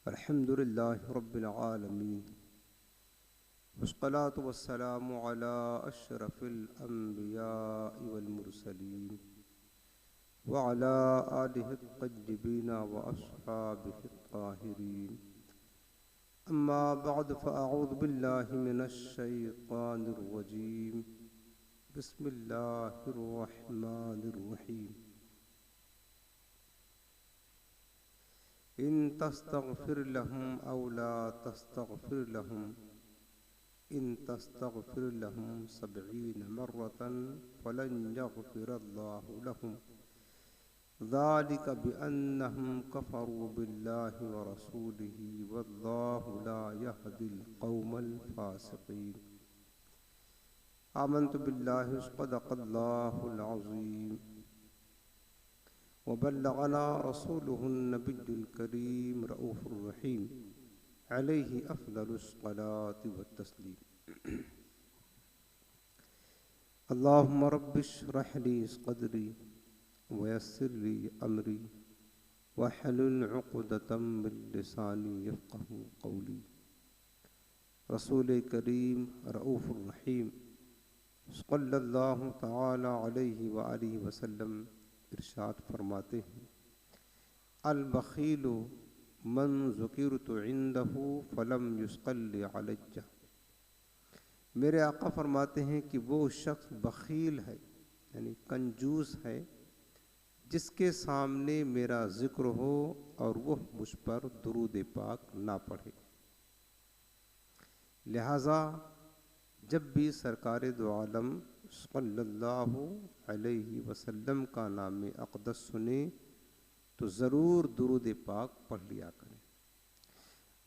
अल्हम्दुलिल्लाहि रब्बिल आलमीन वस्सलातु वस्सलामु अला अशरफिल अंबियाइ वल मुरसलीन व अला आलिहि त्तय्यिबीन व अस्हाबिहि त्ताहिरीन अम्मा बअद फ़अऊज़ु बिल्लाहि मिनश शैतानिर रजीम बिस्मिल्लाहिर रहमानिर रहीम इन तस्तग़फिर लहुम औ ला तस्तग़फिर लहुम इन तस्तग़फिर लहुम सबईन मर्रतन फलन यग़फिरल्लाहु लहुम ज़ालिक बिअन्नहुम कफ़रू बिल्लाहि व रसूलिही वल्लाहु ला यहदिल क़ौमल फ़ासिक़ीन। आमन्तु बिल्लाहि सदक़ल्लाहुल अज़ीम वबल्लगना रसूलुहुन नबियुल करीम रऊफ़ुर रहीम अलैहि अफ़ज़लुस सलाति वत तस्लीम। अल्लाहुम्मा रब्बिश्रह ली सदरी वयस्सिर ली अमरी वहलुल उक़दतम मिन लिसानी यफ़क़हू क़ौली। रसूल करीम रऊफ़ुर रहीम सल्लल्लाहु तआला अलैहि व आलिहि वसल्लम इरशाद फरमाते हैं, अल बख़ीलु मन ज़ुकिरतु इंदहु फ़लम युसल्लि अलैया। मेरे आका फरमाते हैं कि वो शख्स बख़ील है यानी कंजूस है जिसके सामने मेरा ज़िक्र हो और वह मुझ पर दुरूद पाक ना पढ़े। लिहाजा जब भी सरकार दो आलम सल्लल्लाहु अलैहि वसल्लम का नाम अक़दस सुने तो ज़रूर दुरूद पाक पढ़ लिया करें।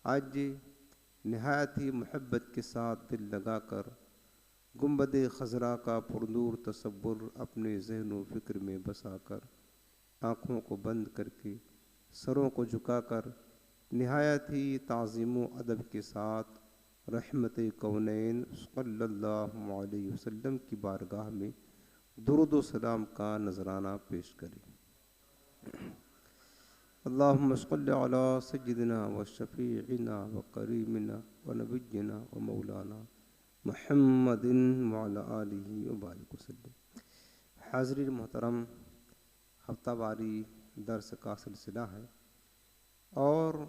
आज नहायत ही मोहब्बत के साथ दिल लगाकर गुंबद खज़रा का पुरनूर तसव्वुर अपने ज़हन व फ़िक्र में बसाकर आँखों को बंद करके सरों को झुकाकर नहायत ही ताज़ीम व अदब के साथ रहमत कौनैन सल्लल्लाहु अलैहि वसल्लम की बारगाह में दुरूद व सलाम का नजराना पेश करें। अल्लाहुम्मा सल्लि अला सय्यिदिना व शफ़ीइना व करीमिना व नबिय्यिना व मौलाना मुहम्मदिन व अला आलिहि व बारिक वसल्लम। हाज़रीन मोहतरम, हफ्तावारी दर्स का सिलसिला है और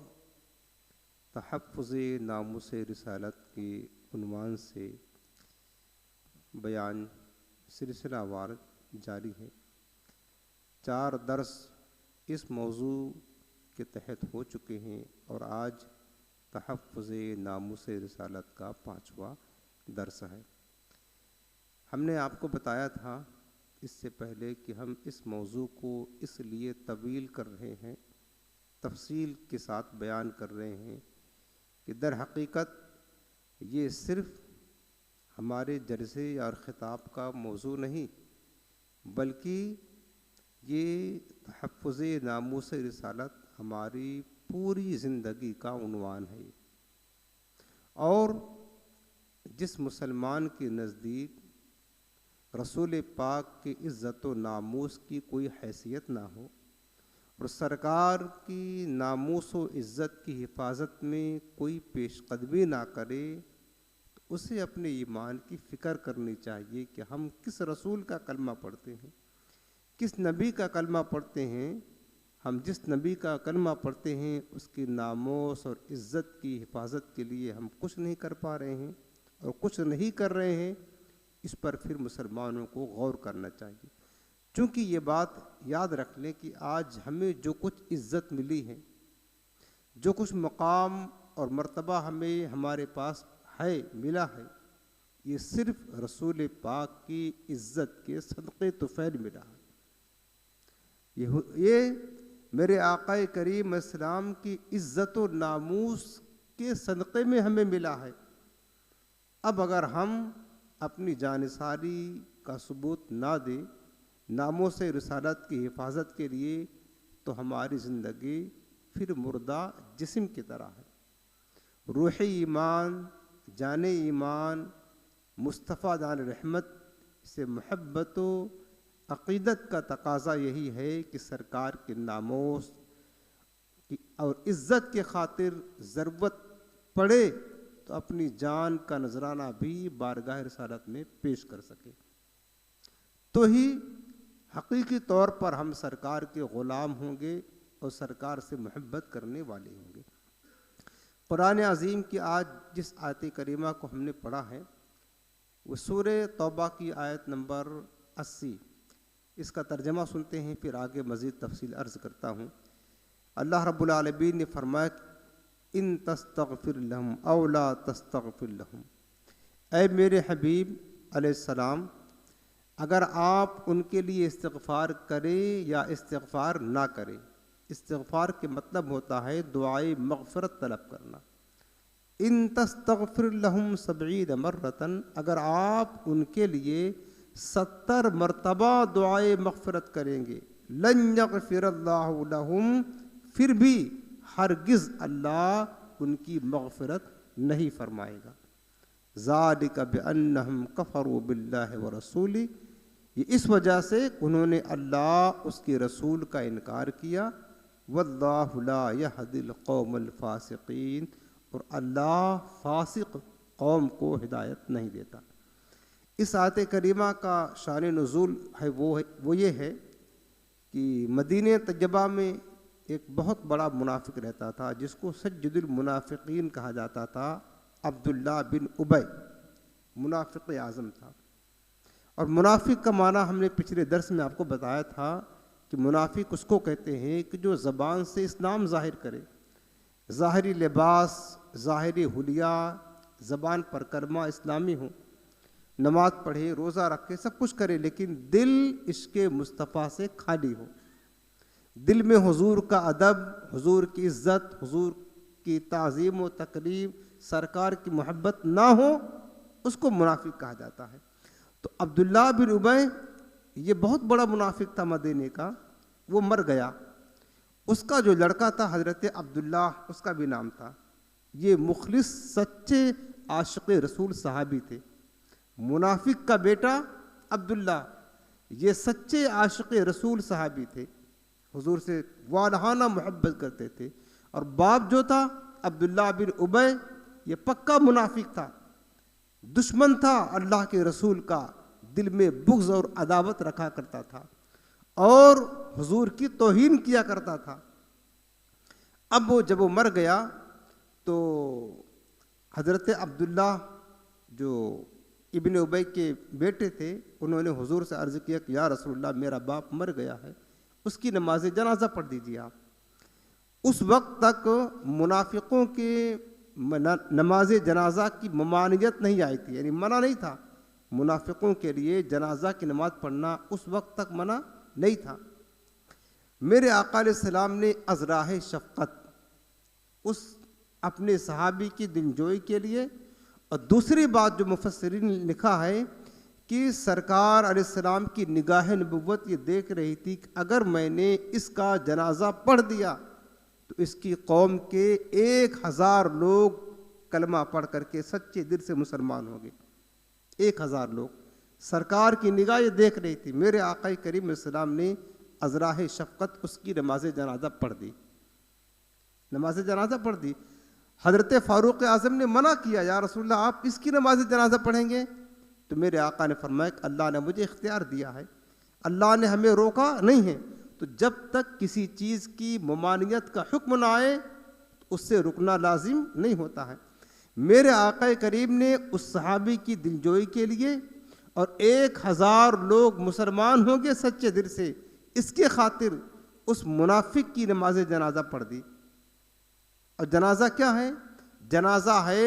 तहफ़्फ़ुज़ नामुस रिसालत के उन्वान से बयान सिलसिलावार जारी है। 4 दर्स इस मौजू के तहत हो चुके हैं और आज तहफ़्फ़ुज़ नामुस रिसालत का 5वां दर्स है। हमने आपको बताया था इससे पहले कि हम इस मौजू को इसलिए तवील कर रहे हैं, तफसील के साथ बयान कर रहे हैं कि दर हकीकत ये सिर्फ़ हमारे जलसे और ख़िताब का मौजू नहीं बल्कि ये तहफ़्फ़ुज़ नामुस रिसालत हमारी पूरी ज़िंदगी का उन्वान है। और जिस मुसलमान के नज़दीक रसूल पाक की इज़्ज़त व नामूस की कोई हैसियत ना हो और सरकार की नामूस व इज़्ज़त की हिफाजत में कोई पेशकदमी ना करे तो उसे अपने ईमान की फ़िक्र करनी चाहिए कि हम किस रसूल का कलमा पढ़ते हैं, किस नबी का कलमा पढ़ते हैं। हम जिस नबी का कलमा पढ़ते हैं उसकी नामूस और इज़्ज़त की हिफाजत के लिए हम कुछ नहीं कर पा रहे हैं और कुछ नहीं कर रहे हैं, इस पर फिर मुसलमानों को गौर करना चाहिए। चूँकि ये बात याद रख लें कि आज हमें जो कुछ इज़्ज़त मिली है, जो कुछ मकाम और मर्तबा हमें हमारे पास है मिला है, ये सिर्फ़ रसूल पाक की इज़्ज़त के सदक़े तुफ़ैल मिला है। ये मेरे आक़ाए करीम इस्लाम की इज़्ज़त व नामूस के सदक़े में हमें मिला है। अब अगर हम अपनी जानिसारी का सबूत ना दें नामोस रिसालत की हिफाजत के लिए तो हमारी ज़िंदगी फिर मुर्दा जिस्म की तरह है। रूह ईमान, जाने ईमान, मुस्तफ़ा जान रहमत से मोहब्बत अक़ीदत का तकाज़ा यही है कि सरकार के नामोस की और इज्जत के खातिर ज़रूरत पड़े तो अपनी जान का नजराना भी बारगाह रिसालत में पेश कर सके, तो ही हकीकी तौर पर हम सरकार के ग़ुलाम होंगे और सरकार से मोहब्बत करने वाले होंगे। कुरान अज़ीम की आज जिस आयत करीमा को हमने पढ़ा है वो सूरे तौबा की आयत नंबर 80। इसका तर्जमा सुनते हैं, फिर आगे मज़ीद तफसील अर्ज़ करता हूँ। अल्लाह रब्बुल आलमीन ने फरमाया, इन तस्तगफिर लहुम औ ला तस्तगफिर लहुम, ऐ मेरे हबीब अलैहिस्सलाम, अगर आप उनके लिए इस्तिग़फ़ार करें या इस्तिग़फ़ार ना करें। इस्तिग़फ़ार के मतलब होता है दुआए मग़फ़िरत तलब करना। इन तस्तगफिर लहुम 70 मर्रतन, अगर आप उनके लिए 70 मरतबा दुआए मग़फ़िरत करेंगे, लन यग़फ़िरल्लाहु लहुम, फिर भी हरगिज़ अल्लाह उनकी मग़फ़िरत नहीं फरमाएगा। ज़ालिका बिअन्नहुम कफ़रू बिल्लाहि व रसूलिही, ये इस वजह से उन्होंने अल्लाह उसके रसूल का इनकार किया। वल्लाहु ला यहदिल कौमल फ़ासिक़ीन, और अल्लाह फासिक कौम को हिदायत नहीं देता। इस आयत करीमा का शान नुज़ूल है वो ये है कि मदीने तैयबा में एक बहुत बड़ा मुनाफिक रहता था जिसको सज्जदुल मुनाफिकीन कहा जाता था। अब्दुल्ला बिन उबय मुनाफिक आज़म था। और मुनाफिक का माना हमने पिछले दर्स में आपको बताया था कि मुनाफिक उसको कहते हैं कि जो ज़बान से इस्लाम ज़ाहिर करे, ज़ाहिरी लिबास, ज़ाहिरी हुलिया, ज़बान पर कलमा इस्लामी हो, नमाज पढ़े, रोज़ा रखे, सब कुछ करे, लेकिन दिल इश्क़े मुस्तफ़ा से खाली हो। दिल में हुजूर का अदब, हुजूर की इज़्ज़त, हुजूर की ताज़ीम व तकरीम, सरकार की मोहब्बत ना हो, उसको मुनाफिक कहा जाता है। तो अब्दुल्ला बिन उबय ये बहुत बड़ा मुनाफिक था मदीने का, वो मर गया। उसका जो लड़का था हज़रत अब्दुल्ला, उसका भी नाम था। ये मुखलिस सच्चे आशिक़ रसूल सहाबी थे। मुनाफिक का बेटा अब्दुल्ला, ये सच्चे आशिक़ रसूल सहाबी थे, हुजूर से वालहाना मोहब्बत करते थे। और बाप जो था अब्दुल्ला बिन उबय, ये पक्का मुनाफिक था, दुश्मन था अल्लाह के रसूल का, दिल में बुग़्ज़ और अदावत रखा करता था और हुजूर की तौहीन किया करता था। अब जब वो मर गया तो हज़रत अब्दुल्ला जो इब्न उबय के बेटे थे, उन्होंने हुजूर से अर्ज़ किया कि या रसूलल्लाह, मेरा बाप मर गया है, उसकी नमाज जनाजा पढ़ दीजिए आप। उस वक्त तक मुनाफिकों के नमाज जनाजा की ममानियत नहीं आई थी, यानी मना नहीं था। मुनाफिकों के लिए जनाजा की नमाज पढ़ना उस वक्त तक मना नहीं था। मेरे आका अलैहिस्सलाम ने अज़राह शफ़क़त उस अपने सहाबी की दिलजोई के लिए, और दूसरी बात जो मुफस्सिरीन ने लिखा है कि सरकार अलैहिस्सलाम की निगाह नबुव्वत ये देख रही थी कि अगर मैंने इसका जनाजा पढ़ दिया तो इसकी कौम के 1000 लोग कलमा पढ़ करके सच्चे दिल से मुसलमान हो गए। 1000 लोग, सरकार की निगाह ये देख रही थी। मेरे आका करीम अलैहिस्सलाम ने अज़राह शफ़क़त उसकी नमाज जनाजा पढ़ दी, नमाज जनाजा पढ़ दी। हज़रत फ़ारूक़ आज़म ने मना किया, या रसूलल्लाह आप इसकी नमाज जनाजा पढ़ेंगे? तो मेरे आका ने फरमाया कि अल्लाह ने मुझे इख्तियार दिया है, अल्लाह ने हमें रोका नहीं है। तो जब तक किसी चीज़ की ममानियत का हुक्म ना आए तो उससे रुकना लाजिम नहीं होता है। मेरे आका करीम ने उस सहाबी की दिलजोई के लिए, और 1000 लोग मुसलमान होंगे सच्चे दिल से, इसके खातिर उस मुनाफिक की नमाज जनाजा पढ़ दी। और जनाजा क्या है? जनाजा है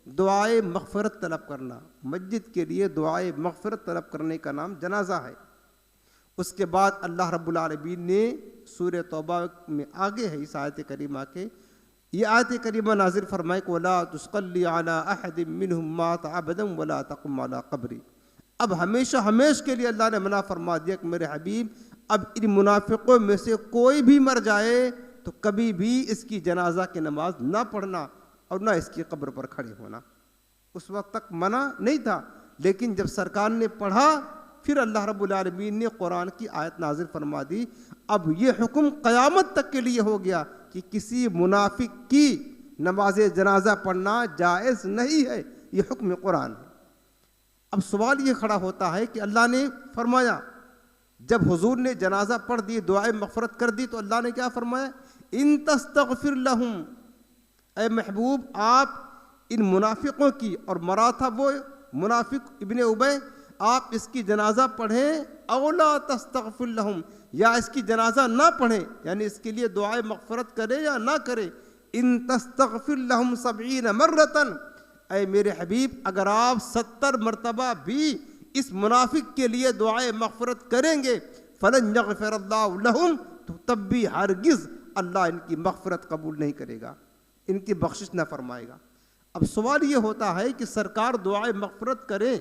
दुआए मग़फ़िरत तलब करना। मस्जिद के लिए दुआए मग़फ़िरत तलब करने का नाम जनाजा है। उसके बाद अल्लाह रब्बुल आलमीन ने सूरह तौबा में आगे है इस आयत करीमा के, ये आयत करीमा नाज़िल फरमाए को ला तुस्क़ल्ली अला अहदिम मिनहुम मात अबदन वला तक़ुम अला क़ब्री। अब हमेशा हमेश के लिए अल्लाह ने मना फरमा दिया कि मेरे हबीब, अब इन मुनाफिकों में से कोई भी मर जाए तो कभी भी इसकी जनाजा की नमाज ना पढ़ना और ना इसकी कब्र पर खड़े होना। उस वक्त तक मना नहीं था, लेकिन जब सरकार ने पढ़ा फिर अल्लाह रब्बुल आलमीन ने कुरान की आयत नाजिल फरमा दी। अब ये हुक्म क़यामत तक के लिए हो गया कि किसी मुनाफिक की नमाज जनाजा पढ़ना जायज़ नहीं है, ये हुक्म कुरान है। अब सवाल ये खड़ा होता है कि अल्लाह ने फरमाया, जब हुजूर ने जनाजा पढ़ दी, दुआए मग़फ़िरत कर दी, तो अल्लाह ने क्या फरमाया, इन तस्तग़फ़िर लहुम, ऐ महबूब आप इन मुनाफिकों की, और मरा था वो मुनाफिक इब्ने उबय, आप इसकी जनाजा पढ़ें, औला तस्तग़फ़िर लहुम, या इसकी जनाजा ना पढ़ें, यानी इसके लिए दुआए मग़फ़िरत करें या ना करें। इन तस्तग़फ़िर लहुम 70 मर्रतन, ऐ मेरे हबीब अगर आप 70 मरतबा भी इस मुनाफिक के लिए दुआए मग़फ़िरत करेंगे, फ़लन यग़फ़िरल्लाहु लहुम, तो तब भी हरगिज़ अल्लाह इनकी मग़फ़िरत कबूल नहीं करेगा, इनकी बख्शिश न फरमाएगा। अब सवाल ये होता है कि सरकार दुआए मग़फ़िरत करें,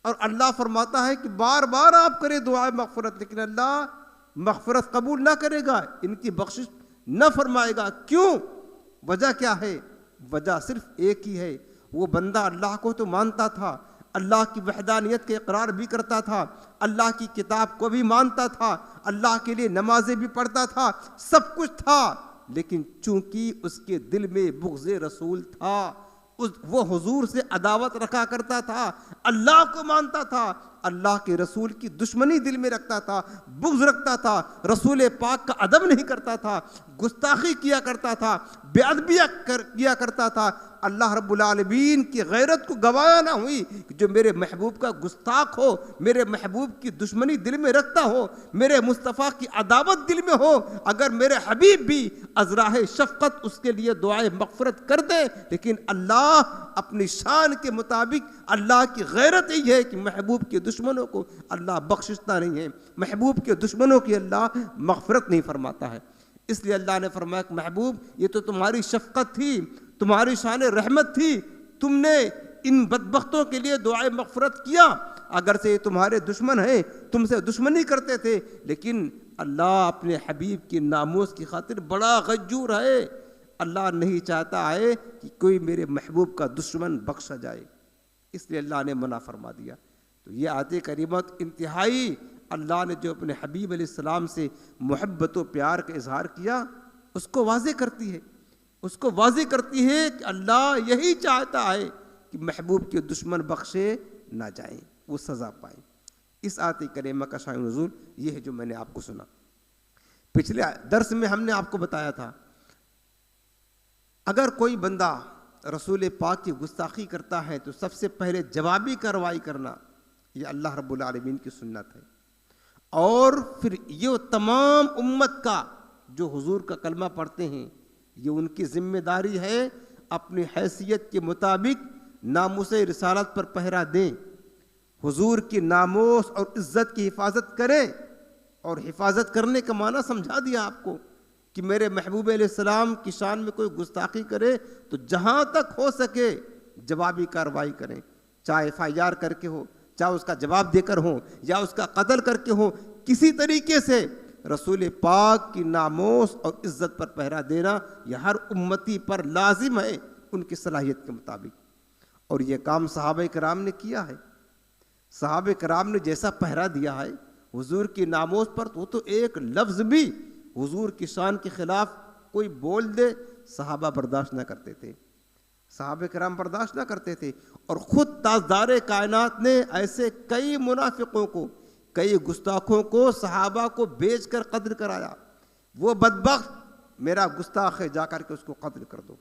और अल्लाह फरमाता है कि बार बार आप करें दुआए मग़फ़िरत, लेकिन अल्लाह मग़फ़िरत कबूल ना करेगा, इनकी बख्शिश न फरमाएगा। क्यों? वजह क्या है? वजह सिर्फ एक ही है, वो बंदा अल्लाह को तो मानता था, अल्लाह की वहदानियत के इकरार भी करता था, अल्लाह की किताब को भी मानता था, अल्लाह के लिए नमाजें भी पढ़ता था, सब कुछ था, लेकिन चूंकि उसके दिल में बुग़्ज़े रसूल था, वो हुजूर से अदावत रखा करता था, अल्लाह को मानता था, अल्लाह के रसूल की दुश्मनी दिल में रखता था, बुग़्ज़ रखता था, रसूल पाक का अदब नहीं करता था, गुस्ताखी किया करता था, बेअदबिया किया करता था, अल्लाह रब्बुल आलमीन की गैरत को गवाया ना हुई कि जो मेरे महबूब का गुस्ताख हो, मेरे महबूब की दुश्मनी दिल में रखता हो, मेरे मुस्तफ़ा की अदावत दिल में हो, अगर मेरे हबीब भी अज़राह शफ़क़त उसके लिए दुआए मग़फ़िरत कर दे, लेकिन अल्लाह अपनी शान के मुताबिक, अल्लाह की गैरत यही है कि महबूब के दुश्मनों को अल्लाह बख्शिशता नहीं है, महबूब के दुश्मनों की अल्लाह मग़फ़िरत नहीं फरमाता है। इसलिए अल्लाह ने फरमाया कि महबूब ये तो तुम्हारी शफ़क़त थी, तुम्हारी शान रहमत थी, तुमने इन बदबख्तों के लिए दुआए मग़फ़िरत किया, अगर से ये तुम्हारे दुश्मन हैं, तुमसे दुश्मनी करते थे, लेकिन अल्लाह अपने हबीब की नामूस की खातिर बड़ा गज्जूर है, अल्लाह नहीं चाहता है कि कोई मेरे महबूब का दुश्मन बख्शा जाए, इसलिए अल्लाह ने मना फरमा दिया। तो ये आयत करीमत इंतहाई अल्लाह ने जो अपने हबीब अलैहिस्सलाम से मोहब्बत व प्यार का इजहार किया उसको वाज़े करती है, उसको वाज़े करती है कि अल्लाह यही चाहता है कि महबूब के दुश्मन बख्शे ना जाएं, वो सज़ा पाएं। इस आयत करीमा का शान नुज़ूल ये है जो मैंने आपको सुना। पिछले दर्स में हमने आपको बताया था, अगर कोई बंदा रसूल पाक की गुस्ताखी करता है तो सबसे पहले जवाबी कार्रवाई करना, ये अल्लाह रब्बुल आलमीन की सुन्नत है। और फिर ये तमाम उम्मत का जो हुजूर का कलमा पढ़ते हैं, ये उनकी जिम्मेदारी है अपनी हैसियत के मुताबिक नामूस रिसालत पर पहरा दें, हुजूर की नामोस और इज़्ज़त की हिफाजत करें। और हिफाजत करने का माना समझा दिया आपको कि मेरे महबूब अलैहिस्सलाम की शान में कोई गुस्ताखी करे तो जहाँ तक हो सके जवाबी कार्रवाई करें, चाहे FIR करके हो, चाहे उसका जवाब देकर हो, या उसका कत्ल करके हो, किसी तरीके से रसूल पाक की नामोस और इज़्ज़त पर पहरा देना यह हर उम्मती पर लाजिम है उनकी सलाहियत के मुताबिक। और ये काम सहाबा कराम ने किया है। सहाबा कराम ने जैसा पहरा दिया है हुजूर की नामोस पर, वो तो एक लफ्ज़ भी हुजूर की शान के खिलाफ कोई बोल दे सहाबा बर्दाश्त ना करते थे, सहाबा कराम बर्दाश्त ना करते थे। और ख़ुद ताजदार कायनात ने ऐसे कई मुनाफिकों को, कई गुस्ताखों को सहाबा को बेच कर कत्ल कराया। वो बदबख्त मेरा गुस्ताख है, जाकर के उसको कत्ल कर दो।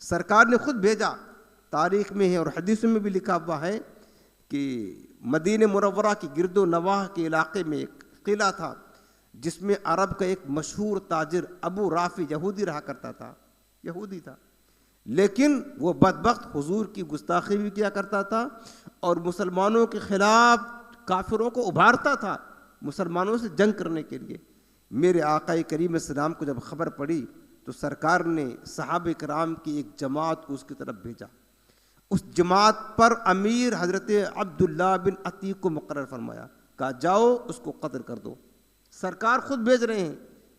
सरकार ने खुद भेजा, तारीख़ में है और हदीसों में भी लिखा हुआ है कि मदीने मुनव्वरा की गिरदो नवाह के इलाके में एक किला था जिसमें अरब का एक मशहूर ताजिर अबू राफी यहूदी रहा करता था, यहूदी था, लेकिन वो बदबख्त हुजूर की गुस्ताखी भी किया करता था और मुसलमानों के खिलाफ काफिरों को उभारता था मुसलमानों से जंग करने के लिए। मेरे आका करीम सलाम को जब खबर पड़ी तो सरकार ने सहाबा कराम की एक जमात को उसकी तरफ भेजा। उस जमात पर अमीर हज़रत अब्दुल्ला बिन अतीक को मुकर्रर फरमाया, कहा जाओ उसको कत्ल कर दो। सरकार खुद भेज रहे हैं,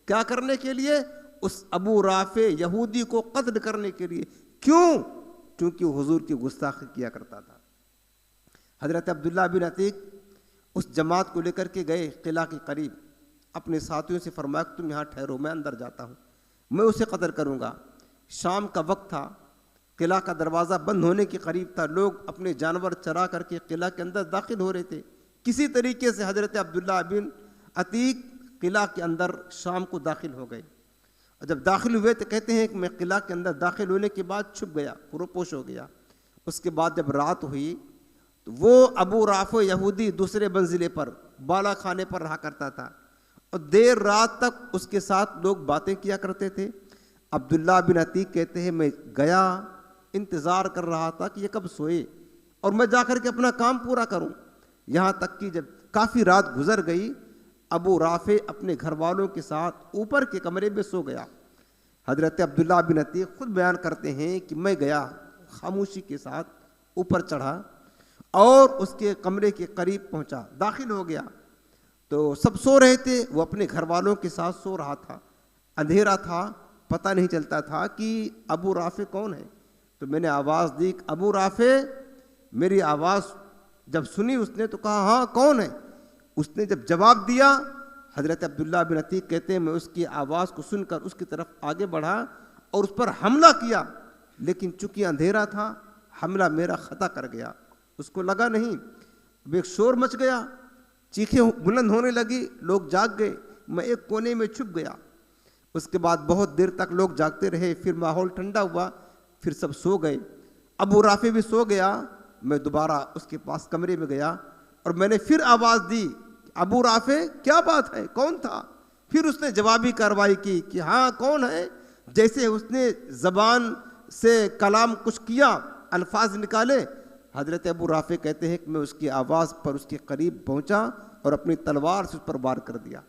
क्या करने के लिए? उस अबू राफे यहूदी को कत्ल करने के लिए। क्यों? क्योंकि हुजूर की गुस्ताखी किया करता था। हज़रत अब्दुल्ला बिन अतीक उस जमात को लेकर के गए किला के करीब, अपने साथियों से फरमाया तुम यहाँ ठहरो, मैं अंदर जाता हूँ। मैं उसे कत्ल करूँगा। शाम का वक्त था, किला का दरवाज़ा बंद होने के करीब था, लोग अपने जानवर चरा करके किला के अंदर दाखिल हो रहे थे। किसी तरीके से हज़रत अब्दुल्ला बिन अतीक किला के अंदर शाम को दाखिल हो गए। और जब दाखिल हुए तो कहते हैं कि मैं किला के अंदर दाखिल होने के बाद छुप गया, पुरोपोश हो गया। उसके बाद जब रात हुई तो वो अबू राफ़े यहूदी दूसरे मंजिले पर बाला खाने पर रहा करता था और देर रात तक उसके साथ लोग बातें किया करते थे। अब्दुल्ला बिन अतीक कहते हैं मैं गया, इंतज़ार कर रहा था कि ये कब सोए और मैं जाकर के अपना काम पूरा करूं। यहाँ तक कि जब काफ़ी रात गुजर गई, अबू राफ़े अपने घर वालों के साथ ऊपर के कमरे में सो गया। हज़रत अब्दुल्ला बिन अतीक खुद बयान करते हैं कि मैं गया, खामोशी के साथ ऊपर चढ़ा और उसके कमरे के करीब पहुंचा, दाखिल हो गया तो सब सो रहे थे, वो अपने घर वालों के साथ सो रहा था। अंधेरा था, पता नहीं चलता था कि अबू राफ़े कौन है। तो मैंने आवाज़ दी, अबू राफ़े। मेरी आवाज़ जब सुनी उसने तो कहा हाँ कौन है। उसने जब जवाब दिया, हज़रत अब्दुल्ला बिन अतीक कहते हैं मैं उसकी आवाज़ को सुनकर उसकी तरफ आगे बढ़ा और उस पर हमला किया, लेकिन चूंकि अंधेरा था हमला मेरा ख़ता कर गया। उसको लगा नहीं। अब एक शोर मच गया, चीखें बुलंद होने लगी, लोग जाग गए, मैं एक कोने में छुप गया। उसके बाद बहुत देर तक लोग जागते रहे, फिर माहौल ठंडा हुआ, फिर सब सो गए। अबू राफ़े भी सो गया। मैं दोबारा उसके पास कमरे में गया और मैंने फिर आवाज़ दी, अबू राफ़े क्या बात है, कौन था। फिर उसने जवाबी कार्रवाई की कि हाँ कौन है। जैसे उसने ज़बान से कलाम कुछ किया, अल्फाज निकाले, हज़रत अबू राफ़े कहते हैं कि मैं उसकी आवाज़ पर उसके करीब पहुंचा और अपनी तलवार से उस पर वार कर दिया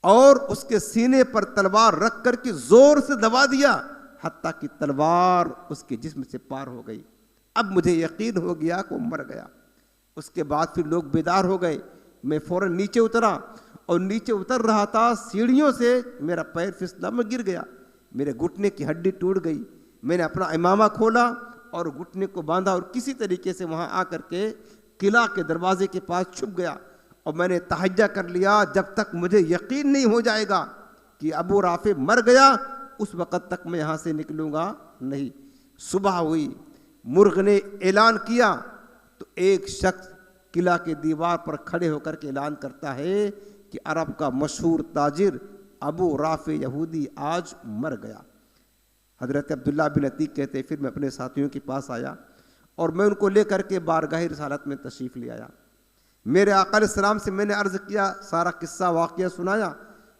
और उसके सीने पर तलवार रख कर के ज़ोर से दबा दिया, हत्ता कि तलवार उसके जिस्म से पार हो गई। अब मुझे यकीन हो गया कि वो मर गया। उसके बाद फिर लोग बेदार हो गए। मैं फ़ौरन नीचे उतरा और नीचे उतर रहा था, सीढ़ियों से मेरा पैर फिसला, मैं गिर गया, मेरे घुटने की हड्डी टूट गई। मैंने अपना इमामा खोला और घुटने को बांधा और किसी तरीके से वहाँ आकर के किला के दरवाजे के पास छुप गया और मैंने तहज्जा कर लिया जब तक मुझे यकीन नहीं हो जाएगा कि अबू राफ़े मर गया उस वक़्त तक मैं यहाँ से निकलूँगा नहीं। सुबह हुई, मुर्ग ने ऐलान किया तो एक शख्स किला के दीवार पर खड़े होकर के ऐलान करता है कि अरब का मशहूर ताजिर अबू राफ़े यहूदी आज मर गया। हज़रत अब्दुल्ला बिन अतीक कहते हैं फिर मैं अपने साथियों के पास आया और मैं उनको लेकर के बारगाह रिसालत में तशरीफ़ ले आया। मेरे आका अलैहिस्सलाम से मैंने अर्ज़ किया, सारा किस्सा वाक़या सुनाया।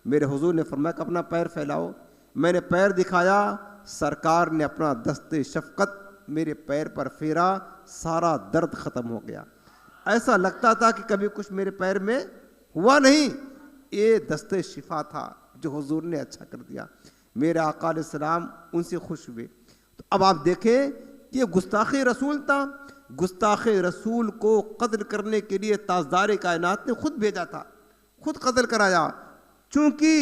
मेरे हुजूर ने फरमाया कि अपना पैर फैलाओ। मैंने पैर दिखाया, सरकार ने अपना दस्ते शफ़क़त मेरे पैर पर फेरा, सारा दर्द ख़त्म हो गया। ऐसा लगता था कि कभी कुछ मेरे पैर में हुआ नहीं, ये दस्ते शिफा था जो हुजूर ने अच्छा कर दिया। मेरे आका अलैहिस्सलाम उनसे खुश हुए। तो अब आप देखें कि ये गुस्ताख़ी रसूल था। गुस्ताख़ी रसूल को कत्ल करने के लिए ताजदार कायनात ने खुद भेजा था, खुद कत्ल कराया। चूँकि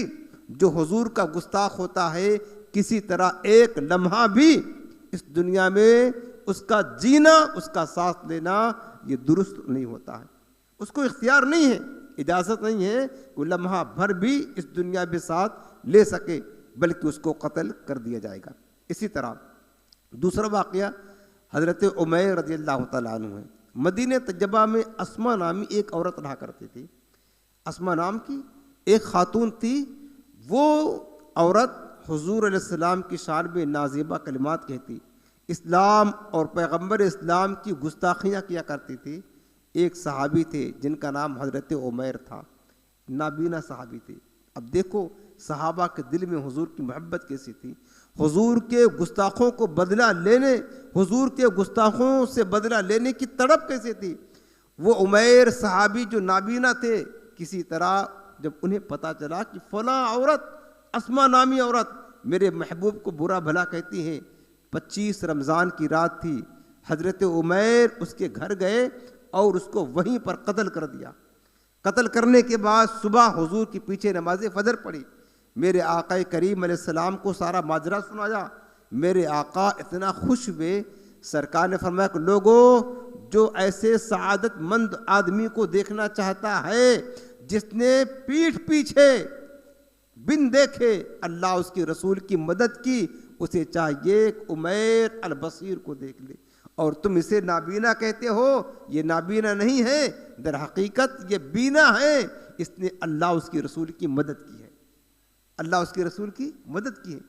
जो हुजूर का गुस्ताख होता है, किसी तरह एक लम्हा भी इस दुनिया में उसका जीना, उसका सांस लेना ये दुरुस्त नहीं होता है। उसको इख्तियार नहीं है, इजाज़त नहीं है कि लम्हा भर भी इस दुनिया में साथ ले सके, बल्कि उसको कत्ल कर दिया जाएगा। इसी तरह दूसरा वाक़या हज़रत उमैर रज़ियल्लाहु तआला अन्हु है। मदीने तज्जबा में अस्मा नामी एक औरत रहा करती थी। अस्मा नाम की एक खातून थी। वो औरत हुजूर अलैहिस्सलाम की शान में नाज़िबा कलिमात कहती, इस्लाम और पैगम्बर इस्लाम की गुस्ताखियाँ किया करती थी। एक सहाबी थे जिनका नाम हज़रत उमैर था, नाबीना सहाबी थे। अब देखो सहाबा के दिल में हुजूर की मोहब्बत कैसी थी, हुजूर के गुस्ताखों को बदला लेने, हुजूर के गुस्ताखों से बदला लेने की तड़प कैसे थी। वो उमैर सहाबी जो नाबीना थे, किसी तरह जब उन्हें पता चला कि फलां औरत, अस्मा नामी औरत मेरे महबूब को बुरा भला कहती है। 25 रमज़ान की रात थी। हज़रत उमैर उसके घर गए और उसको वहीं पर कत्ल कर दिया। कत्ल करने के बाद सुबह हुजूर के पीछे नमाज फजर पढ़ी। मेरे आका करीम अलैहिस्सलाम को सारा माजरा सुनाया। मेरे आका इतना खुश हुए, सरकार ने फरमाया कि लोगों, जो ऐसे सआदतमंद आदमी को देखना चाहता है जिसने पीठ पीछे बिन देखे अल्लाह उसके रसूल की मदद की, उसे चाहिए उमैर अल बसीर को देख ले। और तुम इसे नाबीना कहते हो, ये नाबीना नहीं है, दर हकीकत ये बीना है। इसने अल्लाह उसके रसूल की मदद की है, अल्लाह उसके रसूल की मदद की है।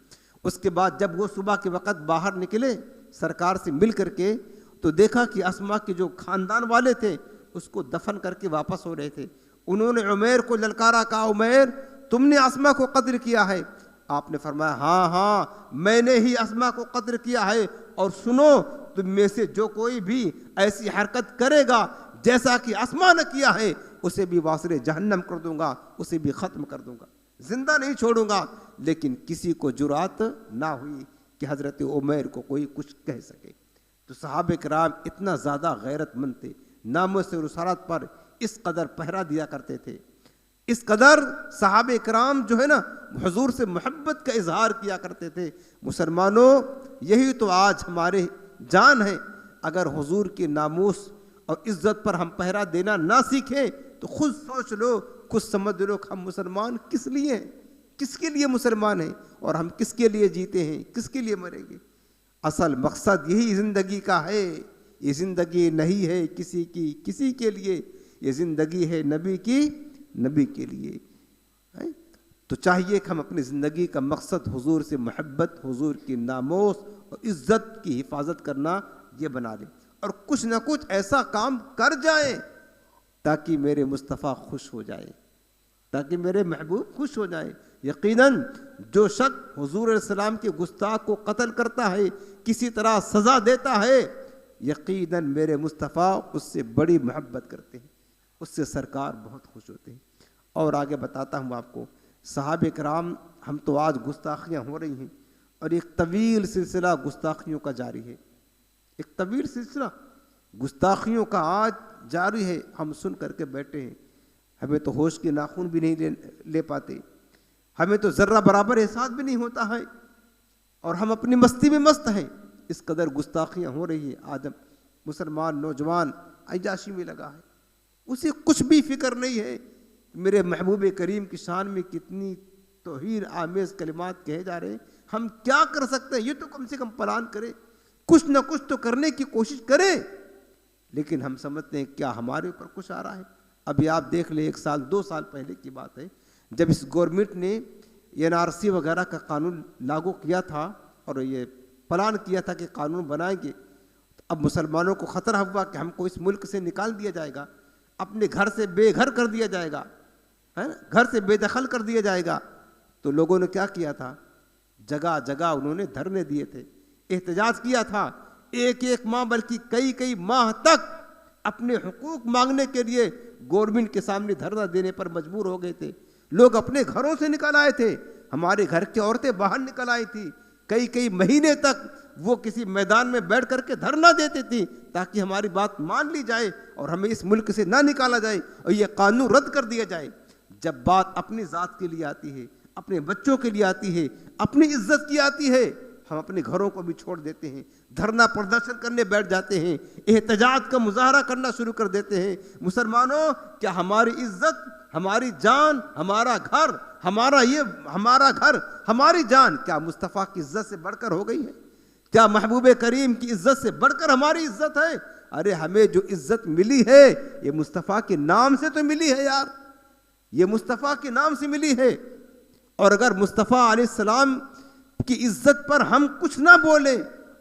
उसके बाद जब वो सुबह के वक़्त बाहर निकले सरकार से मिल करके, तो देखा कि अस्मा के जो ख़ानदान वाले थे उसको दफन करके वापस हो रहे थे। उन्होंने उमैर को ललकारा, कहा उमैर तुमने अस्मा को कत्ल किया है? आपने फरमाया हाँ हाँ मैंने ही अस्मा को कत्ल किया है, और सुनो तुम में से जो कोई भी ऐसी हरकत करेगा जैसा कि अस्मा ने किया है, उसे भी वासिले जहन्नम कर दूंगा, उसे भी ख़त्म कर दूंगा, जिंदा नहीं छोड़ूंगा। लेकिन किसी को जुरात ना हुई कि हज़रत उमैर को कोई कुछ कह सके। तो सहाबे किराम इतना ज़्यादा गैरतमंद थे, नामों से रसालत पर इस कदर पहरा दिया करते थे, इस कदर सहाबे किराम जो है ना हुजूर से मोहब्बत का इजहार किया करते थे। मुसलमानों, यही तो आज हमारे जान है। अगर हुजूर के नामूस और इज्जत पर हम पहरा देना ना सीखें तो खुद सोच लो, खुद समझ लो हम मुसलमान किस लिए हैं, किसके लिए मुसलमान हैं, और हम किसके लिए जीते हैं, किसके लिए मरेंगे। असल मकसद यही ज़िंदगी का है। ये ज़िंदगी नहीं है किसी की किसी के लिए, ये ज़िंदगी है नबी की नबी के लिए है? तो चाहिए कि हम अपनी ज़िंदगी का मकसद हुजूर से मोहब्बत, हुजूर की नामोस और इज़्ज़त की हिफाजत करना ये बना लें, और कुछ ना कुछ ऐसा काम कर जाए ताकि मेरे मुस्तफ़ा खुश हो जाए, ताकि मेरे महबूब खुश हो जाए। यकीनन जो शख्स हुजूर सलाम के गुस्ताख को कत्ल करता है, किसी तरह सज़ा देता है, यकीनन मेरे मुस्तफ़ा उससे बड़ी मोहब्बत करते हैं, उससे सरकार बहुत खुश होते हैं। और आगे बताता हूँ आपको, सहाबे किराम, हम तो आज गुस्ताखियाँ हो रही हैं और एक तवील सिलसिला गुस्ताखियों का जारी है, एक तवील सिलसिला गुस्ताखियों का आज जारी है। हम सुन करके बैठे हैं, हमें तो होश के नाखून भी नहीं ले पाते, हमें तो ज़र्रा बराबर एहसास भी नहीं होता है, और हम अपनी मस्ती में मस्त हैं। इस कदर गुस्ताखियाँ हो रही है। आज मुसलमान नौजवान अय्याशी में लगा है, उसे कुछ भी फिक्र नहीं है मेरे महबूब करीम की शान में कितनी तौहीन आमेज़ कलिमात कहे जा रहे हैं, हम क्या कर सकते हैं। ये तो कम से कम प्लान करें, कुछ ना कुछ तो करने की कोशिश करें। लेकिन हम समझते हैं क्या हमारे ऊपर कुछ आ रहा है। अभी आप देख ले, 1 साल 2 साल पहले की बात है, जब इस गवर्नमेंट ने NRC वगैरह का कानून लागू किया था और ये प्लान किया था कि कानून बनाएंगे, तो अब मुसलमानों को ख़तरा हुआ कि हमको इस मुल्क से निकाल दिया जाएगा, अपने घर से बेघर कर दिया जाएगा, है ना, घर से बेदखल कर दिया जाएगा। तो लोगों ने क्या किया था, जगह जगह उन्होंने धरने दिए थे, एहतजाज किया था, एक माह बल्कि कई माह तक अपने हुकूक मांगने के लिए गवर्नमेंट के सामने धरना देने पर मजबूर हो गए थे। लोग अपने घरों से निकल आए थे, हमारे घर की औरतें बाहर निकल आई थी, कई महीने तक वो किसी मैदान में बैठ करके धरना देती थी ताकि हमारी बात मान ली जाए और हमें इस मुल्क से ना निकाला जाए और ये कानून रद्द कर दिया जाए। जब बात अपनी ज़ात के लिए आती है, अपने बच्चों के लिए आती है, अपनी इज्जत की आती है, हम अपने घरों को भी छोड़ देते हैं, धरना प्रदर्शन करने बैठ जाते हैं, एहतजाज का मुजाहरा करना शुरू कर देते हैं। मुसलमानों, क्या हमारी इज्जत, हमारी जान, हमारा घर, हमारा घर, हमारी जान क्या मुस्तफ़ा की इज्जत से बढ़कर हो गई है? क्या महबूब करीम की इज्जत से बढ़कर हमारी इज्जत है? अरे हमें जो इज्जत मिली है ये मुस्तफ़ा के नाम से तो मिली है यार, ये मुस्तफ़ा के नाम से मिली है। और अगर मुस्तफ़ा अलैहिस्सलाम की इज्जत पर हम कुछ ना बोले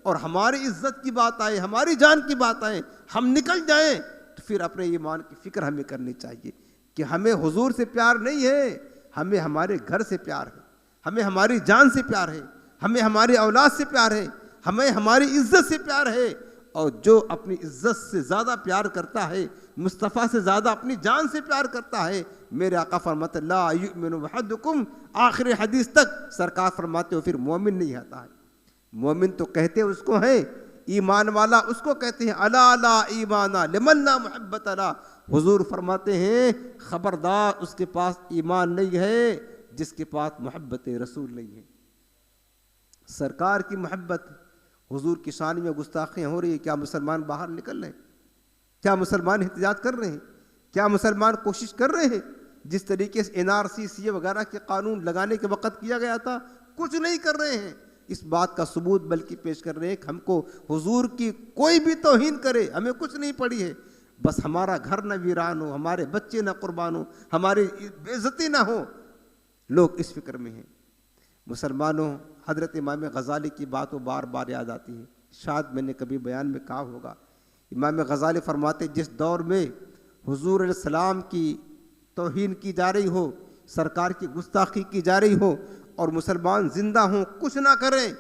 और हमारी इज्जत की बात आए, हमारी जान की बात आए, हम निकल जाएं, तो फिर अपने ईमान की फिक्र हमें करनी चाहिए कि हमें हुजूर से प्यार नहीं है, हमें हमारे घर से प्यार है, हमें हमारी जान से प्यार है, हमें हमारी औलाद से प्यार है, हमें हमारी इज्जत से प्यार है। और जो अपनी इज्जत से ज़्यादा प्यार करता है, मुस्तफ़ा से ज़्यादा अपनी जान से प्यार करता है, मेरे आका फरमाते ला युमिनु अहदुकुम, आखिरी हदीस तक सरकार फरमाते हो फिर मोमिन नहीं आता है। मोमिन तो कहते उसको है, ईमान वाला उसको कहते हैं, अला ला ईमाना लिमन ला मुहब्बत अला। हुजूर फरमाते हैं खबरदार, उसके पास ईमान नहीं है जिसके पास मोहब्बत रसूल नहीं है। सरकार की मोहब्बत, हुजूर की शान में गुस्ताखियाँ हो रही है, क्या मुसलमान बाहर निकल रहे हैं? क्या मुसलमान एहतजाज कर रहे हैं? क्या मुसलमान कोशिश कर रहे हैं? जिस तरीके से NRC CA वगैरह के कानून लगाने के वक्त किया गया था, कुछ नहीं कर रहे हैं। इस बात का सबूत बल्कि पेश कर रहे हैं कि हमको हुजूर की कोई भी तौहीन करे, हमें कुछ नहीं पड़ी है, बस हमारा घर न वीरान हो, हमारे बच्चे न कुर्बान हो, हमारी बेइज्जती ना हो, लोग इस फिक्र में हैं। मुसलमानों, हजरत इमाम गज़ाली की बात वो बार बार याद आती है, शायद मैंने कभी बयान में कहा होगा। इमाम गज़ाली फरमाते, जिस दौर में हुजूर अलैहिस्सलाम की तौहीन की जा रही हो, सरकार की गुस्ताखी की जा रही हो और मुसलमान जिंदा हों, कुछ ना करें,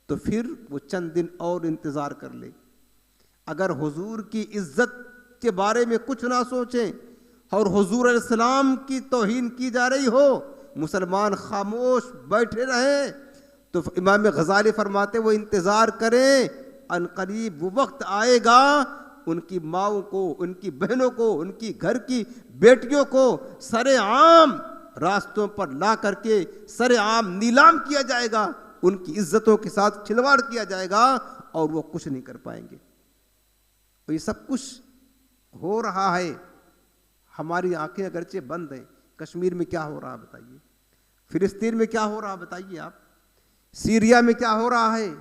तो फिर वो चंद दिन और इंतज़ार कर ले। अगर हुजूर की इज्जत के बारे में कुछ ना सोचें और हुजूर अलैहिस्सलाम की तौहीन की जा रही हो, मुसलमान खामोश बैठे रहें, तो इमाम गज़ाली फरमाते वो इंतज़ार करें, अनकरीब वो वक्त आएगा उनकी माओं को, उनकी बहनों को, उनकी घर की बेटियों को सरेआम रास्तों पर ला करके सरेआम नीलाम किया जाएगा, उनकी इज्जतों के साथ खिलवाड़ किया जाएगा और वो कुछ नहीं कर पाएंगे। तो ये सब कुछ हो रहा है, हमारी आंखें अगरचे बंद हैं। कश्मीर में क्या हो रहा है बताइए, फिलिस्तीन में क्या हो रहा है बताइए, आप सीरिया में क्या हो रहा है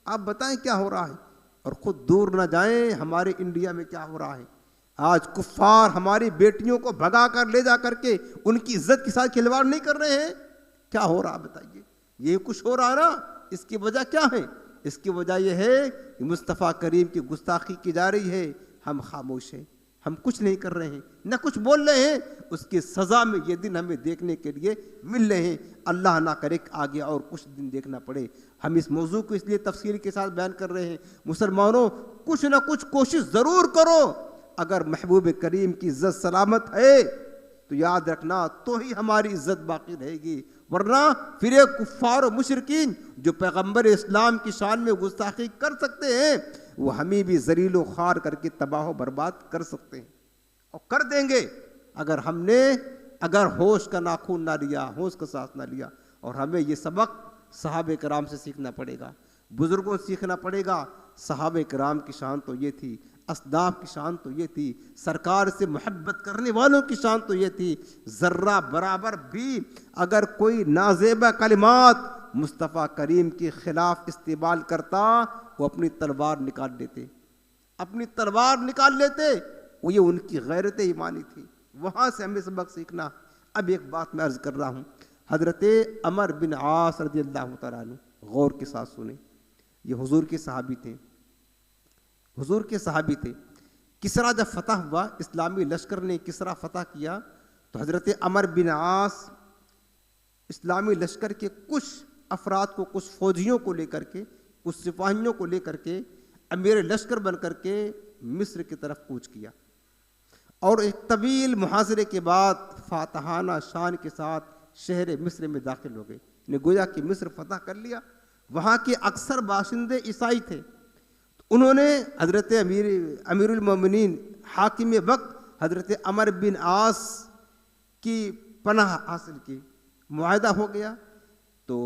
आप बताएं क्या हो रहा है, और खुद दूर ना जाएं हमारे इंडिया में क्या हो रहा है। आज कुफ्फार हमारी बेटियों को भगा कर ले जा करके उनकी इज्जत के साथ खिलवाड़ नहीं कर रहे हैं, क्या हो रहा बताइए। ये कुछ हो रहा है ना, इसकी वजह क्या है? इसकी वजह यह है कि मुस्तफ़ा करीम की गुस्ताखी की जा रही है, हम खामोश हैं, हम कुछ नहीं कर रहे हैं, न कुछ बोल रहे हैं। उसकी सज़ा में ये दिन हमें देखने के लिए मिल रहे हैं। अल्लाह ना करे कि आगे और कुछ दिन देखना पड़े। हम इस मौजू को इसलिए तफसील के साथ बयान कर रहे हैं, मुसलमानों कुछ ना कुछ कोशिश ज़रूर करो। अगर महबूब करीम की इज्जत सलामत है तो याद रखना, तो ही हमारी इज्जत बाकी रहेगी, वरना फिर एक कुफ्फार और मुशरिकीन जो पैगंबर इस्लाम की शान में गुस्ताखी कर सकते हैं, वो हमें भी जलीलो ख्वार करके तबाह बर्बाद कर सकते हैं और कर देंगे अगर होश का नाखून ना लिया, होश का सांस ना लिया। और हमें ये सबक सहाबे कराम से सीखना पड़ेगा, बुजुर्गों से सीखना पड़ेगा। सहाबे कराम की शान तो ये थी, असदाफ की शान तो ये थी, सरकार से मोहब्बत करने वालों की शान तो ये थी। ज़र्रा बराबर भी अगर कोई नाज़ेबा कलिमात मुस्तफ़ा करीम के ख़िलाफ़ इस्तेमाल करता, वो अपनी तलवार निकाल लेते, अपनी तलवार निकाल लेते। वो ये उनकी गैरत ईमानी थी, वहाँ से हमें सबक सीखना। अब एक बात मैं अर्ज़ कर रहा हूँ, हज़रत अमर बिन आस रज़ियल्लाहु तआला अन्हु, गौर के साथ सुने, ये हुजूर के सहाबी थे, हुजूर के सहाबी थे। किसरा जब फतह हुआ, इस्लामी लश्कर ने किसरा फतह किया, तो हज़रत अमर बिन आस इस्लामी लश्कर के कुछ अफराद को, कुछ फौजियों को लेकर के, कुछ सिपाहियों को लेकर के अमीर लश्कर बन करके मिस्र की तरफ कूच किया और एक तवील मुहासरे के बाद फातहाना शान के साथ शहर मिस्र में दाखिल हो गए। ने गोया कि मिस्र फतह कर लिया। वहाँ के अक्सर बाशिंदे ईसाई थे। उन्होंने हज़रत अमीरुल मोमिनीन हाकिम वक्त हज़रत अमर बिन आस की पनाह हासिल की, मुआहदा हो गया। तो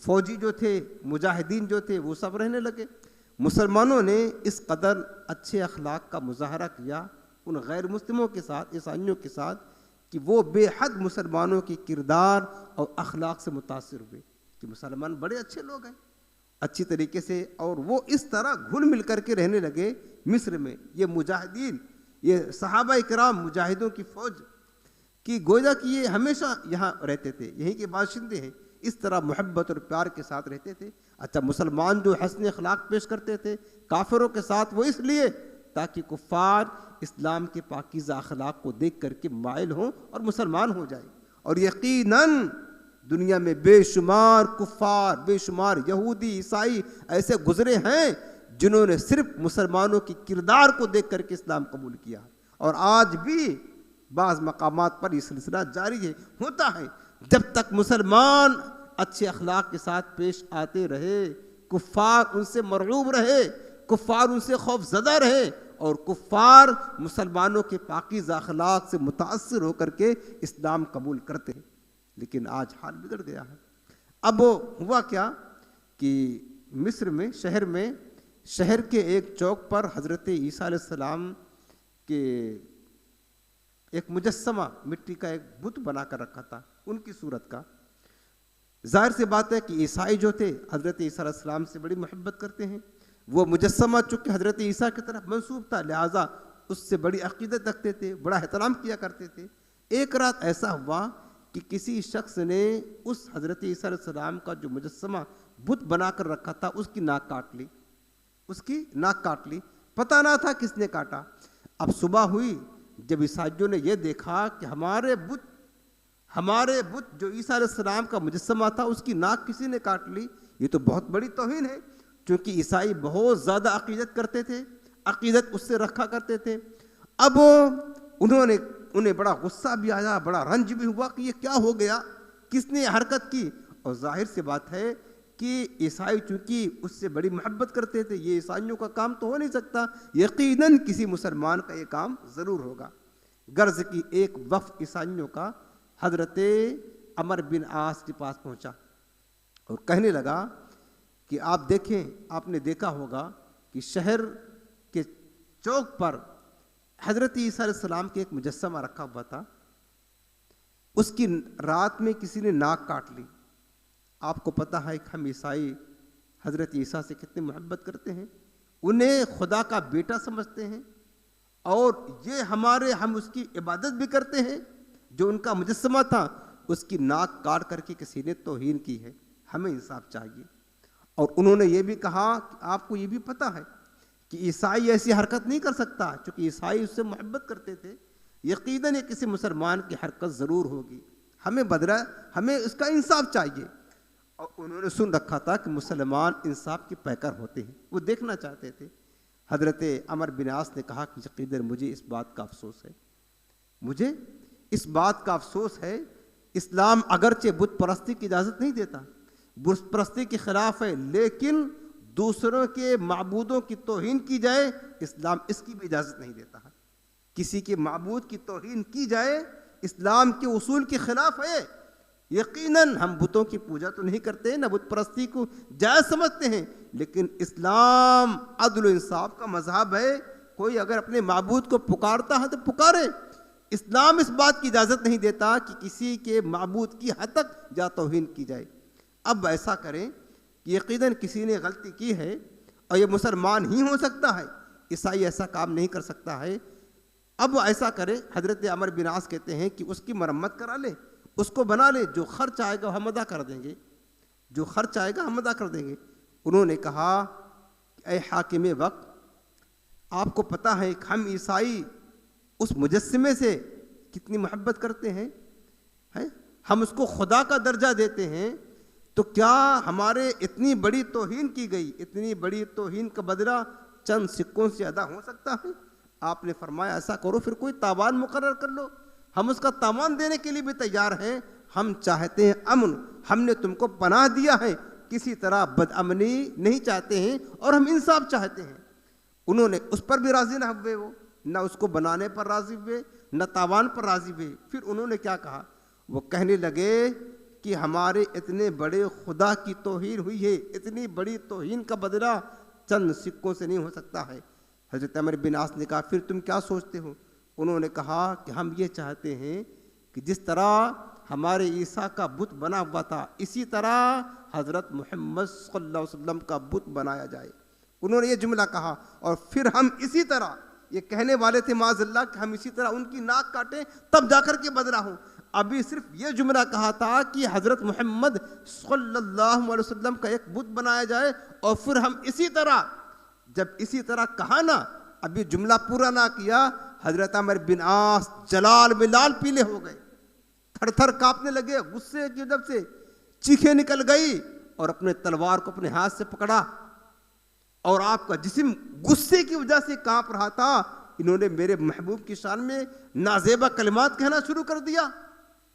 फौजी जो थे, मुजाहिदीन जो थे, वो सब रहने लगे। मुसलमानों ने इस कदर अच्छे अखलाक का मुजाहरा किया उन गैर मुस्लिमों के साथ, ईसाइयों के साथ, कि वो बेहद मुसलमानों की किरदार और अखलाक से मुतासिर हुए कि मुसलमान बड़े अच्छे लोग हैं, अच्छी तरीके से। और वो इस तरह घुल मिल कर के रहने लगे मिस्र में। ये मुजाहिदीन, ये सहाबा इकराम, मुजाहिदों की फ़ौज की गोया कि ये हमेशा यहाँ रहते थे, यहीं के बाशिंदे हैं। इस तरह मोहब्बत और प्यार के साथ रहते थे। अच्छा, मुसलमान जो हसन अखलाक पेश करते थे काफिरों के साथ, वो इसलिए ताकि कुफ्फार इस्लाम के पाकीज़ा अखलाक को देख करके माइल हों और मुसलमान हो जाए। और यकीनन दुनिया में बेशुमार कुफ्फार, बेशुमार यहूदी, ईसाई ऐसे गुजरे हैं जिन्होंने सिर्फ मुसलमानों की किरदार को देख करके इस्लाम कबूल किया। और आज भी बाज़ मकामात पर यह सिलसिला जारी है, होता है। जब तक मुसलमान अच्छे अखलाक के साथ पेश आते रहे, कुफ्फार उनसे मरऊब रहे, कुफ्फार उनसे खौफज़दा रहे और कुफ्फार मुसलमानों के पाकीज़ा अखलाक से मुतासिर होकर के इस्लाम कबूल करते हैं। लेकिन आज हाल बिगड़ गया है। अब हुआ क्या कि मिस्र में, शहर के एक चौक पर हज़रत ईसा अलैहिस्सलाम के एक मुजस्समा, मिट्टी का एक बुत बना कर रखा था उनकी सूरत का। जाहिर सी बात है कि ईसाई जो थे हज़रत ईसा अलैहिस्सलाम से बड़ी मोहब्बत करते हैं। वो मुजस्समा चूँकि हज़रत ईसा की तरफ मंसूब था, लिहाजा उससे बड़ी अक़ीदत रखते थे, बड़ा एहतराम किया करते थे। एक रात ऐसा हुआ कि किसी शख्स ने उस हज़रत ईसा अलैहिस्सलाम का जो मुजस्समा बुत बना कर रखा था उसकी नाक काट ली, उसकी नाक काट ली। पता ना था किसने काटा। अब सुबह हुई, जब ईसाइयों ने यह देखा कि हमारे बुत जो ईसा अलैहिस्सलाम का मुजस्समा था उसकी नाक किसी ने काट ली, ये तो बहुत बड़ी तौहीन है। क्योंकि ईसाई बहुत ज़्यादा अक़ीदत करते थे, अक़ीदत उससे रखा करते थे। अब उन्हें बड़ा गुस्सा भी आया, बड़ा रंज भी हुआ कि ये क्या हो गया, किसने हरकत की। और जाहिर सी बात है कि ईसाई चूँकि उससे बड़ी मोहब्बत करते थे, ये ईसाइयों का काम तो हो नहीं सकता, यकीनन किसी मुसलमान का ये काम ज़रूर होगा। गर्ज की एक वफ़द ईसाइयों का हज़रत अमर बिन आस के पास पहुँचा और कहने लगा कि आप देखें, आपने देखा होगा कि शहर के चौक पर हज़रत ईसा अलैहिस्सलाम के एक मुजस्समा रखा हुआ था, उसकी रात में किसी ने नाक काट ली। आपको पता है कि हम ईसाई हज़रत ईसा से कितनी मोहब्बत करते हैं, उन्हें खुदा का बेटा समझते हैं और ये हम उसकी इबादत भी करते हैं। जो उनका मुजस्समा था उसकी नाक काट करके किसी ने तौहीन की है, हमें इंसाफ चाहिए। और उन्होंने ये भी कहा कि आपको ये भी पता है कि ईसाई ऐसी हरकत नहीं कर सकता, क्योंकि ईसाई उससे मोहब्बत करते थे, यकीनन ये किसी मुसलमान की हरकत ज़रूर होगी, हमें उसका इंसाफ चाहिए। और उन्होंने सुन रखा था कि मुसलमान इंसाफ के पैकर होते हैं, वो देखना चाहते थे। हज़रत अमर बिन आस ने कहा कि यकीनन मुझे इस बात का अफसोस है, मुझे इस बात का अफसोस है, इस्लाम अगरचे बुत परस्ती की इजाज़त नहीं देता, बुत परस्ती के ख़िलाफ़ है, लेकिन दूसरों के माबूदों की तौहीन की जाए, इस्लाम इसकी भी इजाज़त नहीं देता है। किसी के माबूद की तौहीन की जाए इस्लाम के उसूल के ख़िलाफ़ है। यकीनन हम बुतों की पूजा तो नहीं करते, न बुत परस्ती को जायज़ समझते हैं, लेकिन इस्लाम अदल इंसाफ का मज़हब है। कोई अगर अपने माबूद को पुकारता है तो पुकारे, इस्लाम इस बात की इजाज़त नहीं देता कि किसी के माबूद की हद तक जा तौहीन की जाए। अब ऐसा करें कि यकीनन किसी ने गलती की है और ये मुसलमान ही हो सकता है, ईसाई ऐसा काम नहीं कर सकता है। अब ऐसा करें, हज़रत अमर बिन आस कहते हैं कि उसकी मरम्मत करा ले, उसको बना ले, जो खर्च आएगा हम अदा कर देंगे, जो खर्च आएगा हम अदा कर देंगे। उन्होंने कहा, ऐ हाकिम वक्त, आपको पता है कि हम ईसाई उस मुजस्समे से कितनी मोहब्बत करते हैं, हम उसको खुदा का दर्जा देते हैं, तो क्या हमारे इतनी बड़ी तौहीन की गई, इतनी बड़ी तौहीन का बदला चंद सिक्कों से अदा हो सकता है? आपने फरमाया ऐसा करो, फिर कोई तावान मुकर्रर कर लो, हम उसका तावान देने के लिए भी तैयार हैं। हम चाहते हैं अमन, हमने तुमको पनाह दिया है, किसी तरह बदअमनी नहीं चाहते हैं और हम इंसाफ चाहते हैं। उन्होंने उस पर भी राज़ी न हुए, वो न उसको बनाने पर राज़ी हुए, न तावान पर राज़ी हुए। फिर उन्होंने क्या कहा, वो कहने लगे कि हमारे इतने बड़े खुदा की तौहीन हुई है, इतनी बड़ी तौहीन का बदला चंद सिक्कों से नहीं हो सकता है। हज़रत अमर बिन आस ने कहा, फिर तुम क्या सोचते हो? उन्होंने कहा कि हम ये चाहते हैं कि जिस तरह हमारे ईसा का बुत बना हुआ था, इसी तरह हज़रत मोहम्मद सल्लल्लाहु अलैहि वसल्लम का बुत बनाया जाए। उन्होंने ये जुमला कहा और फिर हम इसी तरह, ये कहने वाले थे माज़अल्लाह कि हम इसी तरह उनकी नाक काटें तब जाकर के बदला हो। अभी सिर्फ ये जुमला कहा था कि हज़रत मोहम्मद सल्लल्लाहु अलैहि वसल्लम का एक बुत बनाया जाए और फिर हम इसी तरह, जब इसी तरह कहा ना, अभी जुमला पूरा ना किया, हज़रत अमर बिन आस जलाल में लाल पीले हो गए, थर थर कांपने लगे, गुस्से की वजह से चीखें निकल गई और अपने तलवार को अपने हाथ से पकड़ा और आपका जिस्म गुस्से की वजह से कांप रहा था। इन्होंने मेरे महबूब की शान में नाजेबा कलिमात कहना शुरू कर दिया,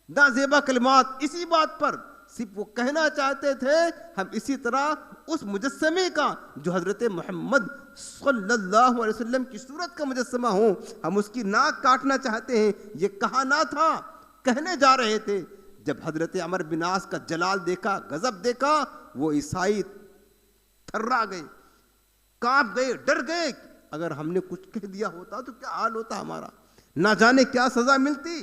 नाजेबा कलिमात। इसी बात पर सिर्फ वो कहना चाहते थे, हम इसी तरह उस मुजस्समे का जो हज़रत मोहम्मद सल्लल्लाहु अलैहि वसल्लम की सूरत का मुजस्समा हो, हम उसकी नाक काटना चाहते हैं। ये कहा ना था, कहने जा रहे थे। जब हज़रत अमर बिन आस का जलाल देखा, गजब देखा, वो ईसाई थर्रा गए, कांप गए, डर गए। अगर हमने कुछ कह दिया होता तो क्या हाल होता हमारा। ना जाने क्या सजा मिलती।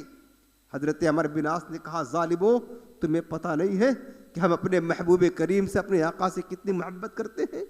हजरत अमर बिन आस ने कहा, जालिमो, तुम्हें पता नहीं है कि हम अपने महबूब करीम से, अपने आका से कितनी मोहब्बत करते हैं?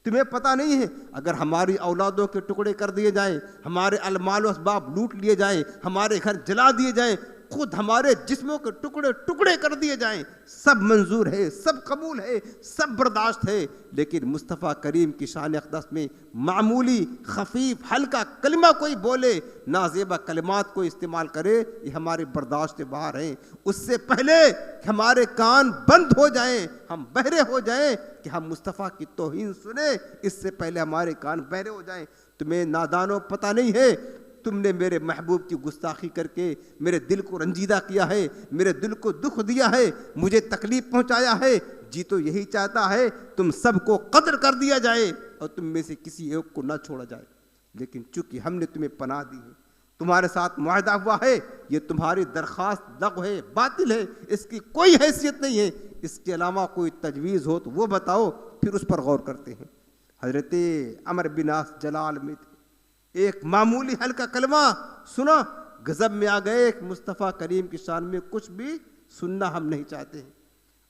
तुम्हें पता नहीं है अगर हमारी औलादों के टुकड़े कर दिए जाएं, हमारे अलमाल असबाब लूट लिए जाएं, हमारे घर जला दिए जाएं, खुद हमारे जिस्मों के टुकड़े टुकड़े कर दिए जाएं, सब मंजूर है, सब कबूल है, सब बर्दाश्त है, लेकिन मुस्तफ़ा करीम की शान अक़दस में मामूली खफीफ हल्का कलिमा कोई बोले, नाज़ेबा कलिमात को इस्तेमाल करे, ये हमारे बर्दाश्त से बाहर हैं। उससे पहले कि हमारे कान बंद हो जाएं, हम बहरे हो जाएं कि हम मुस्तफ़ा की तौहीन सुने, इससे पहले हमारे कान बहरे हो जाएं। तुम्हें नादानों पता नहीं है, तुमने मेरे महबूब की गुस्ताखी करके मेरे दिल को रंजीदा किया है, मेरे दिल को दुख दिया है, मुझे तकलीफ पहुंचाया है। जी तो यही चाहता है तुम सबको कत्ल कर दिया जाए और तुम में से किसी एक को ना छोड़ा जाए, लेकिन चूंकि हमने तुम्हें पनाह दी है, तुम्हारे साथ मुआहदा हुआ है, ये तुम्हारी दरख्वास्त लग़्व है, बातिल है, इसकी कोई हैसियत नहीं है। इसके अलावा कोई तजवीज़ हो तो वो बताओ, फिर उस पर गौर करते हैं। हज़रत अमर बिन आस जलाल में थे, एक मामूली हल्का कलमा सुना, गजब में आ गए कि मुस्तफ़ा करीम की शान में कुछ भी सुनना हम नहीं चाहते हैं।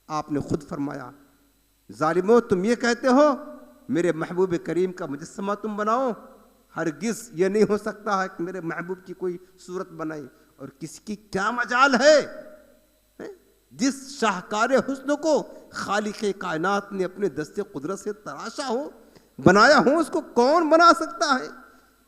आपने खुद फरमाया, जालिमो, तुम ये कहते हो मेरे महबूब करीम का मुजस्समा तुम बनाओ, हरगिज़ ये नहीं हो सकता है कि मेरे महबूब की कोई सूरत बनाई, और किसकी क्या मजाल है? जिस शाहकार हुस्न को खालिक़े कायनात ने अपने दस्ते कुदरत से तराशा हो, बनाया हो, उसको कौन बना सकता है?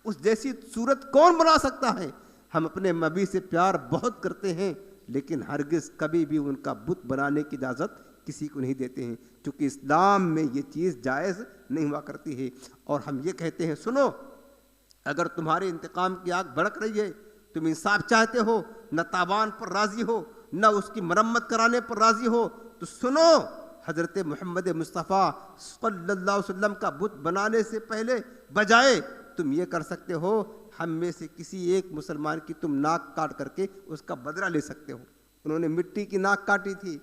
उस जैसी सूरत कौन बना सकता है? हम अपने नबी से प्यार बहुत करते हैं, लेकिन हरगिज़ कभी भी उनका बुत बनाने की इजाज़त किसी को नहीं देते हैं, क्योंकि इस्लाम में ये चीज़ जायज़ नहीं हुआ करती है। और हम ये कहते हैं, सुनो, अगर तुम्हारे इंतकाम की आग भड़क रही है, तुम इंसाफ चाहते हो, न तावान पर राज़ी हो, न उसकी मरम्मत कराने पर राज़ी हो, तो सुनो, हज़रत मोहम्मद मुस्तफ़ा सल्लल्लाहु अलैहि वसल्लम का बुत बनाने से पहले बजाय तुम ये कर सकते हो, हम में से किसी एक मुसलमान की तुम नाक काट करके उसका बदला ले सकते हो। उन्होंने मिट्टी की नाक काटी थी,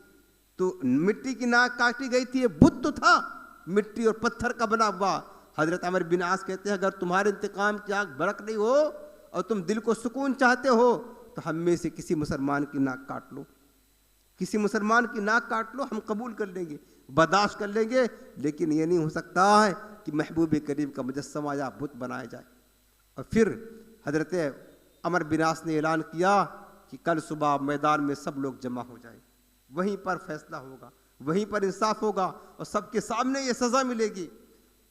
तो मिट्टी की नाक काटी गई थी, बुत तो था मिट्टी और पत्थर का बना हुआ। हज़रत अमर बिन आस कहते हैं, अगर तुम्हारे इंतकाम की आग भड़क रही हो और तुम दिल को सुकून चाहते हो, तो हम में से किसी मुसलमान की नाक काट लो, किसी मुसलमान की नाक काट लो, हम कबूल कर लेंगे, बर्दाश्त कर लेंगे, लेकिन ये नहीं हो सकता है कि महबूब करीम का मुजस्समा या बुत बनाया जाए। और फिर हज़रत अमर बिन आस ने ऐलान किया कि कल सुबह मैदान में सब लोग जमा हो जाए, वहीं पर फैसला होगा, वहीं पर इंसाफ होगा और सबके सामने ये सज़ा मिलेगी।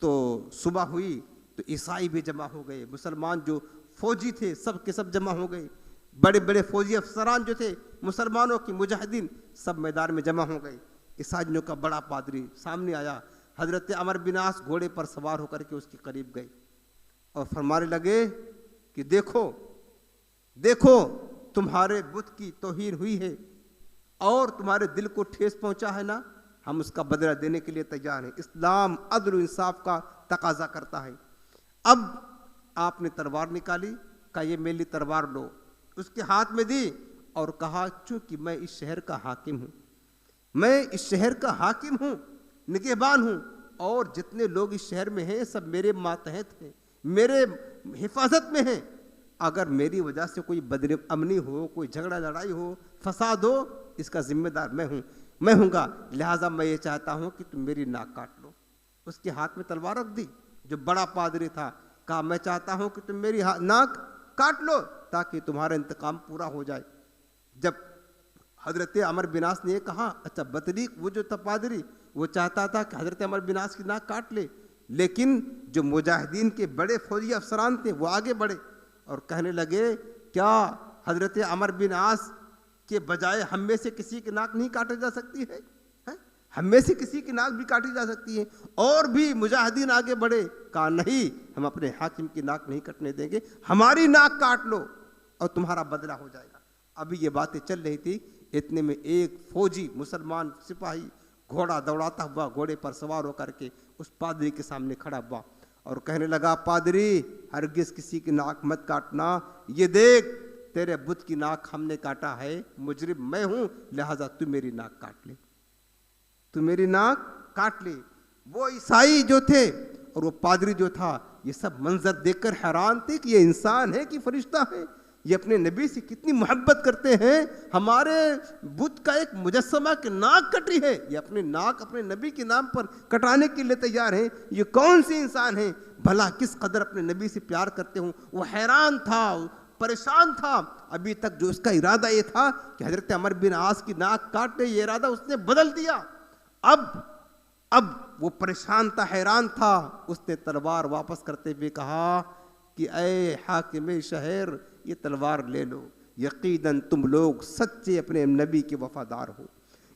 तो सुबह हुई तो ईसाई भी जमा हो गए, मुसलमान जो फौजी थे सब के सब जमा हो गए, बड़े बड़े फौजी अफसरान जो थे मुसलमानों की मुजाहिदीन सब मैदान में जमा हो गए। ईसाइयों का बड़ा पादरी सामने आया, हज़रत अमर बिन आस घोड़े पर सवार होकर के उसके करीब गए और फरमाने लगे कि देखो देखो, तुम्हारे बुत की तौहीन हुई है और तुम्हारे दिल को ठेस पहुंचा है ना, हम उसका बदला देने के लिए तैयार हैं। इस्लाम अदल और इंसाफ का तकाजा करता है। अब आपने तलवार निकाली, कहा ये मेरी तलवार लो, उसके हाथ में दी और कहा, चूंकि मैं इस शहर का हाकिम हूँ, मैं इस शहर का हाकिम हूँ, निगहबान हूँ, और जितने लोग इस शहर में हैं सब मेरे मातहत हैं, मेरे हिफाजत में हैं। अगर मेरी वजह से कोई बदअमनी हो, कोई झगड़ा लड़ाई हो, फसाद हो, इसका जिम्मेदार मैं हूँगा, लिहाजा मैं ये चाहता हूँ कि तुम मेरी नाक काट लो। उसके हाथ में तलवार रख दी, जो बड़ा पादरी था, कहा मैं चाहता हूँ कि तुम मेरी नाक काट लो ताकि तुम्हारा इंतकाम पूरा हो जाए। जब हज़रत अमर बिन आस ने कहा, अच्छा बतरीक वो जो था पादरी, वो चाहता था कि हज़रत अमर बिन आस की नाक काट ले, लेकिन जो मुजाहिदीन के बड़े फौजी अफसरान थे वो आगे बढ़े और कहने लगे, क्या हज़रत अमर बिन आस के बजाय हम में से किसी की नाक नहीं काटी जा सकती है? हम में से किसी की नाक भी काटी जा सकती है। और भी मुजाहिदीन आगे बढ़े, कहा नहीं, हम अपने हाकिम की नाक नहीं कटने देंगे, हमारी नाक काट लो और तुम्हारा बदला हो जाएगा। अभी ये बातें चल रही थी, इतने में एक फौजी मुसलमान सिपाही घोड़ा दौड़ाता हुआ घोड़े पर सवार होकर के उस पादरी के सामने खड़ा हुआ और कहने लगा, पादरी हरगिज़ किसी की नाक मत काटना, ये देख तेरे बुत की नाक हमने काटा है, मुजरिम मैं हूं, लिहाजा तू मेरी नाक काट ले, तू मेरी नाक काट ले। वो ईसाई जो थे और वो पादरी जो था, ये सब मंजर देखकर हैरान थे कि ये इंसान है कि फरिश्ता है, ये अपने नबी से कितनी मोहब्बत करते हैं। हमारे बुत का एक मुजस्समा की नाक कटी है, ये अपने नाक अपने नबी के नाम पर कटाने के लिए तैयार हैं। ये कौन से इंसान हैं, भला किस कदर अपने नबी से प्यार करते हों। वो हैरान था, परेशान था। अभी तक जो उसका इरादा ये था कि हजरत अमर बिन आस की नाक काटे, ये इरादा उसने बदल दिया। अब वो परेशान था, हैरान था। उसने तलवार वापस करते हुए कहा कि ऐ हाकिम शहर, ये तलवार ले लो। यकीनन तुम लोग सच्चे अपने नबी के वफादार हो,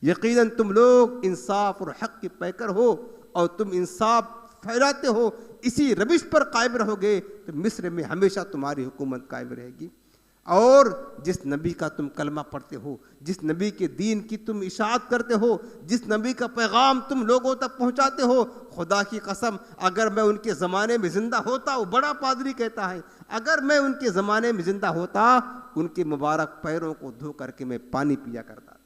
यकीनन तुम लोग इंसाफ और हक के पैकर हो, और तुम इंसाफ फैलाते हो, इसी रविश पर कायम रहोगे तो मिस्र में हमेशा तुम्हारी हुकूमत कायम रहेगी। और जिस नबी का तुम कलमा पढ़ते हो, जिस नबी के दीन की तुम इशाअत करते हो, जिस नबी का पैगाम तुम लोगों तक पहुंचाते हो, खुदा की कसम अगर मैं उनके ज़माने में ज़िंदा होता, वो बड़ा पादरी कहता है, अगर मैं उनके ज़माने में ज़िंदा होता, उनके मुबारक पैरों को धो करके मैं पानी पिया करता,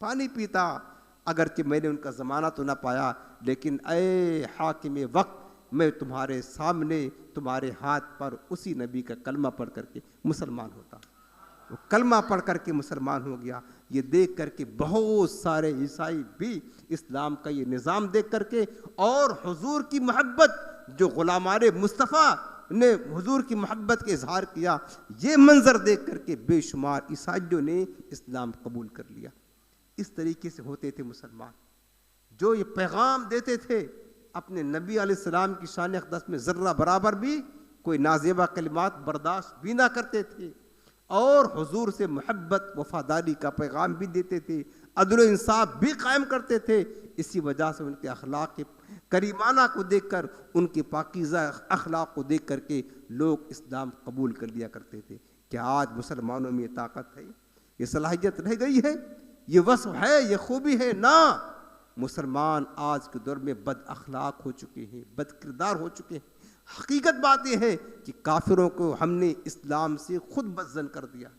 पानी पीता। अगरचे मैंने उनका ज़माना तो ना पाया, लेकिन ऐ हाकिम वक्त, मैं तुम्हारे सामने तुम्हारे हाथ पर उसी नबी का कलमा पढ़ करके मुसलमान होता। वो कलमा पढ़ करके मुसलमान हो गया। ये देख करके बहुत सारे ईसाई भी इस्लाम का ये निज़ाम देख करके, और हुजूर की मोहब्बत, जो गुलामारे मुस्तफ़ा ने हुजूर की मोहब्बत के इजहार किया, ये मंजर देख करके बेशुमार ईसाइयों ने इस्लाम कबूल कर लिया। इस तरीके से होते थे मुसलमान, जो ये पैगाम देते थे अपने नबी अलैहिस्सलाम की शान अक़दस में ज़र्रा बराबर भी कोई नाज़ेबा कलिमात बर्दाश्त भी ना करते थे, और हुजूर से मोहब्बत वफादारी का पैगाम भी देते थे, अदल इंसाफ भी कायम करते थे। इसी वजह से उनके अखलाक के करीमाना को देखकर, उनके पाकीज़ा अखलाक को देख करके लोग इस्लाम कबूल कर लिया करते थे। क्या आज मुसलमानों में ये ताकत है, ये सलाहियत रह गई है, ये वस्फ़ है, ये खूबी है? ना, मुसलमान आज के दौर में बद अखलाक हो चुके हैं, बद किरदार हो चुके हैं। हकीकत बात यह है कि काफिरों को हमने इस्लाम से खुद बदज़न कर दिया,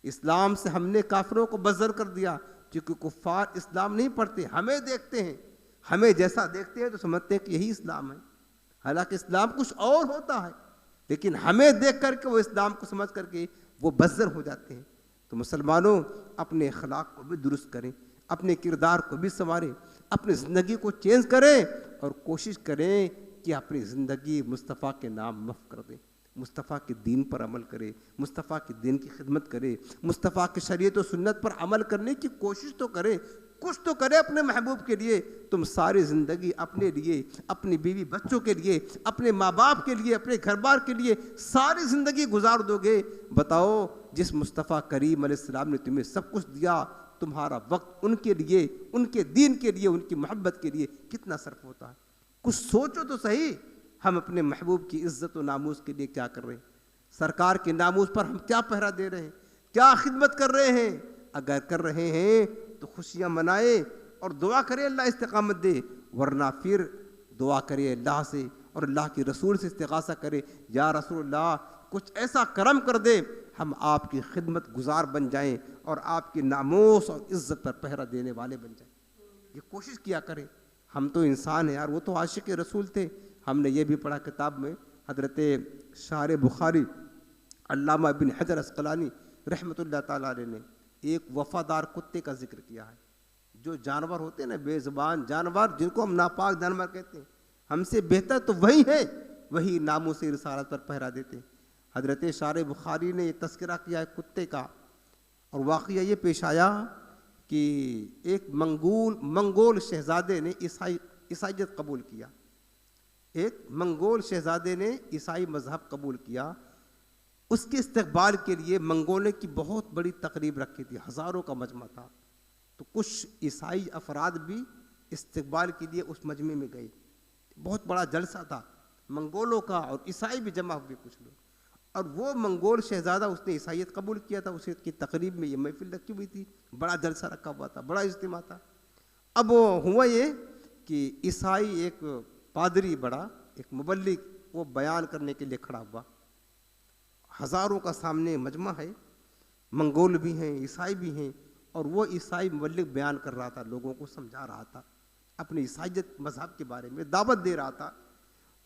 इस्लाम से हमने काफिरों को बदज़न कर दिया, क्योंकि कुफ़ार इस्लाम नहीं पढ़ते, हमें देखते हैं, हमें जैसा देखते हैं तो समझते हैं कि यही इस्लाम है, हालांकि इस्लाम कुछ और होता है, लेकिन हमें देख करके वो इस्लाम को समझ करके वो बदज़न हो जाते हैं। तो मुसलमानों, अपने अखलाक को भी दुरुस्त करें, अपने किरदार को भी संवारें, अपनी ज़िंदगी को चेंज करें, और कोशिश करें कि अपनी ज़िंदगी मुस्तफ़ा के नाम मफ़ कर दें, मुस्तफ़ा के दीन पर अमल करें, मुस्तफ़ा के दीन की खिदमत करें, मुस्तफ़ा की शरीयत और सुन्नत पर अमल करने की कोशिश तो करें, कुछ तो करें अपने महबूब के लिए। तुम सारी ज़िंदगी अपने लिए, अपनी बीवी बच्चों के लिए, अपने माँ बाप के लिए, अपने घर बार के लिए सारी ज़िंदगी गुजार दोगे। बताओ, जिस मुस्तफ़ा करीम अलैहिस्सलाम ने तुम्हें सब कुछ दिया, तुम्हारा वक्त उनके लिए, उनके दीन के लिए, उनकी मोहब्बत के लिए कितना सर्फ होता है? कुछ सोचो तो सही, हम अपने महबूब की इज्जत और नामूस के लिए क्या कर रहे हैं? सरकार के नामूस पर हम क्या पहरा दे रहे हैं? क्या खिदमत कर रहे हैं? अगर कर रहे हैं तो खुशियाँ मनाए और दुआ करें अल्लाह इस्तिकामत दे, वरना फिर दुआ करें अल्लाह से और अल्लाह के रसूल से इस्तिगासा करें, या रसूलल्लाह कुछ ऐसा करम कर दे, हम आपकी खिदमत गुजार बन जाएं और आपकी नामोस और इज़्ज़त पर पहरा देने वाले बन जाएं। ये कोशिश किया करें। हम तो इंसान हैं यार, वो तो आशिक रसूल थे। हमने ये भी पढ़ा किताब में, हज़रत शार बुखारी अल्लामा इब्न हजर अस्क़लानी रहमतुल्लाह ताला अलैह ने एक वफ़ादार कुत्ते का जिक्र किया है। जो जानवर होते हैं ना, बेज़ुबान जानवर, जिनको हम नापाक जानवर कहते हैं, हमसे बेहतर तो वही है, वही नामों से रिसालत पर पहरा देते हैं। हज़रत शार बुखारी ने ये तस्करा किया है कुत्ते का, और वाक़या ये पेश आया कि एक मंगोल शहज़ादे ने ईसाइयत कबूल किया। एक मंगोल शहज़ादे ने ईसाई मज़हब कबूल किया। उसके इस्तकबाल के लिए मंगोलों की बहुत बड़ी तकरीब रखी थी, हज़ारों का मजमा था। तो कुछ ईसाई अफराद भी इस्तकबाल के लिए उस मजमे में गए। बहुत बड़ा जलसा था मंगोलों का, और ईसाई भी जमा हुए कुछ लोग। और वो मंगोल शहज़ादा, उसने ईसाइयत कबूल किया था, उसे की तकरीब में ये महफिल रखी हुई थी, बड़ा जलसा रखा हुआ था, बड़ा इज्तिमा था। अब हुआ ये कि ईसाई एक पादरी, बड़ा एक मुबल्लिग, वो बयान करने के लिए खड़ा हुआ। हज़ारों का सामने मजमा है, मंगोल भी हैं, ईसाई भी हैं, और वो ईसाई मुबल्लिग बयान कर रहा था, लोगों को समझा रहा था, अपने ईसाइयत मज़हब के बारे में दावत दे रहा था।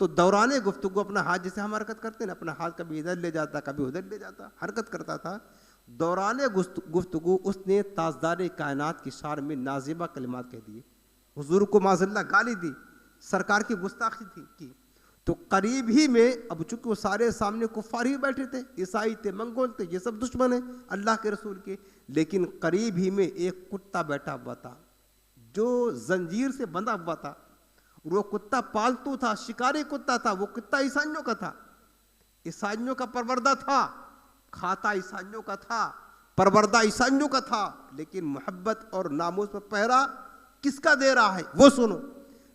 तो दौरान गुफ्तगू अपना हाथ, जैसे हम हरकत करते हैं ना, अपना हाथ कभी इधर ले जाता कभी उधर ले जाता, हरकत करता था। दौरान गुफ्तगू उसने ताजदार कायनात की शान में नाजिबा कलिमात कह दिए, हुजूर को माज़ल्ला गाली दी, सरकार की गुस्ताखी थी की। तो करीब ही में, अब चूंकि वो सारे सामने कुफार ही बैठे थे, ईसाई थे, मंगोल थे, ये सब दुश्मन है अल्लाह के रसूल के, लेकिन करीब ही में एक कुत्ता बैठा हुआ था जो जंजीर से बंधा हुआ था। वो कुत्ता पालतू था, शिकारी कुत्ता था। वो कुत्ता ईसाइयों का था, ईसाइयों का परवरदा था, खाता ईसाइयों का था, परवरदा ईसाइयों का था। लेकिन मोहब्बत और नामूस पर पहरा किसका दे रहा है वो सुनो।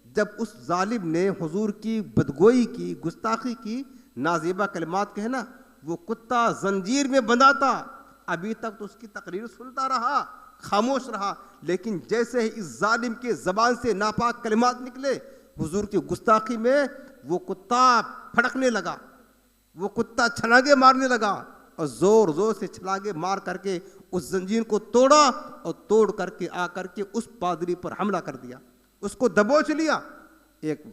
जब उस जालिम ने हुजूर की बदगोई की, गुस्ताखी की, नाज़िबा कलिमात कहे ना, वो कुत्ता जंजीर में बंधा था। अभी तक तो उसकी तकरीर सुनता रहा, खामोश रहा, लेकिन जैसे ही इस जालिम के ज़बान से नापाक कलिमात निकले, हुजूर की गुस्ताखी में वो कुत्ता फड़कने लगा, वो कुत्ता छलांगे मारने लगा और जोर जोर से छलांगे मार करके उस जंजीर को तोड़ा और तोड़ करके आकर के उस पादरी पर हमला कर दिया, उसको दबोच लिया। एक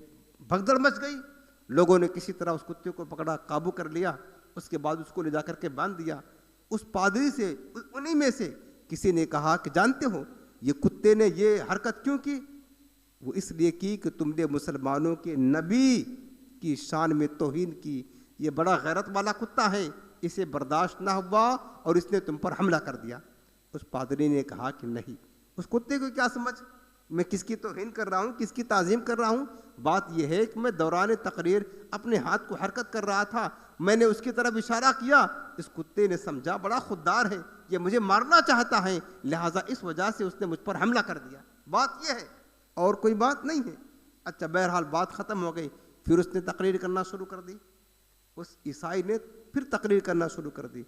भगदड़ मच गई, लोगों ने किसी तरह उस कुत्ते को पकड़ा, काबू कर लिया। उसके बाद उसको ले जाकर के बांध दिया। उस पादरी से, उन्हीं में से किसी ने कहा कि जानते हो ये कुत्ते ने ये हरकत क्यों की? वो इसलिए की कि तुमने मुसलमानों के नबी की शान में तौहीन की, ये बड़ा गैरत वाला कुत्ता है, इसे बर्दाश्त ना हुआ और इसने तुम पर हमला कर दिया। उस पादरी ने कहा कि नहीं, उस कुत्ते को क्या समझ, मैं किसकी तौहीन कर रहा हूँ, किसकी ताज़ीम कर रहा हूँ? बात यह है कि मैं दौरान तकरीर अपने हाथ को हरकत कर रहा था, मैंने उसकी तरफ इशारा किया, इस कुत्ते ने समझा बड़ा खुददार है, ये मुझे मारना चाहता है, लिहाजा इस वजह से उसने मुझ पर हमला कर दिया। बात यह है और कोई बात नहीं है। अच्छा, बहरहाल बात ख़त्म हो गई। फिर उसने तकरीर करना शुरू कर दी, उस ईसाई ने फिर तकरीर करना शुरू कर दी।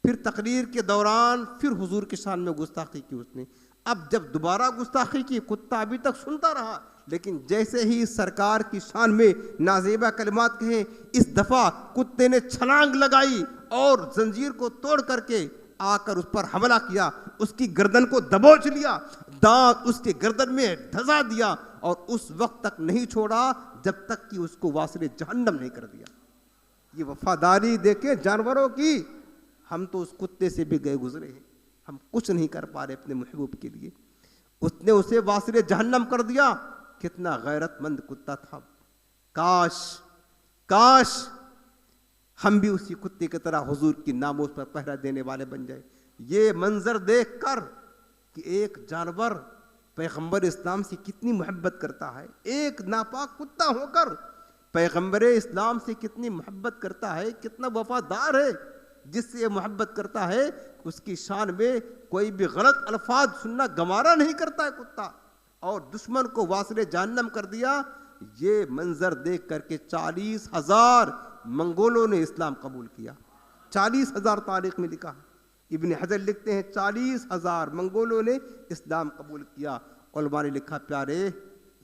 फिर तकरीर के दौरान फिर हुजूर की शान में गुस्ताखी की उसने। अब जब दोबारा गुस्ताखी की, कुत्ता अभी तक सुनता रहा, लेकिन जैसे ही सरकार की शान में नाज़िबा कलिमात कहे, इस दफ़ा कुत्ते ने छलांग लगाई और जंजीर को तोड़ करके आकर उस पर हमला किया, उसकी गर्दन को दबोच लिया, दांत उसके गर्दन में धंसा दिया और उस वक्त तक नहीं छोड़ा जब तक कि उसको वासिले जहन्नम नहीं कर दिया। ये वफादारी देखे जानवरों की, हम तो उस कुत्ते से भी गए गुजरे हैं, हम कुछ नहीं कर पा रहे अपने महबूब के लिए। उसने उसे वासिले जहन्नम कर दिया। कितना गैरतमंद कुत्ता था। काश काश हम भी उसी कुत्ते की तरह हुजूर की नामों पर पहरा देने वाले बन जाए। ये मंजर देखकर कि एक जानवर पैगंबर इस्लाम से कितनी मोहब्बत करता है, एक नापाक कुत्ता होकर पैगंबर इस्लाम से कितनी मोहब्बत करता है, कितना वफादार है, जिससे ये मोहब्बत करता है उसकी शान में कोई भी गलत अल्फाज सुनना गवारा नहीं करता है कुत्ता, और दुश्मन को वासिले जहन्नम कर दिया। ये मंजर देख करके 40,000 मंगोलों ने इस्लाम कबूल किया। 40,000 तारीख में लिखा है, इब्न हजर लिखते हैं 40,000 मंगोलों ने इस्लाम कबूल किया। उलमा ने लिखा, प्यारे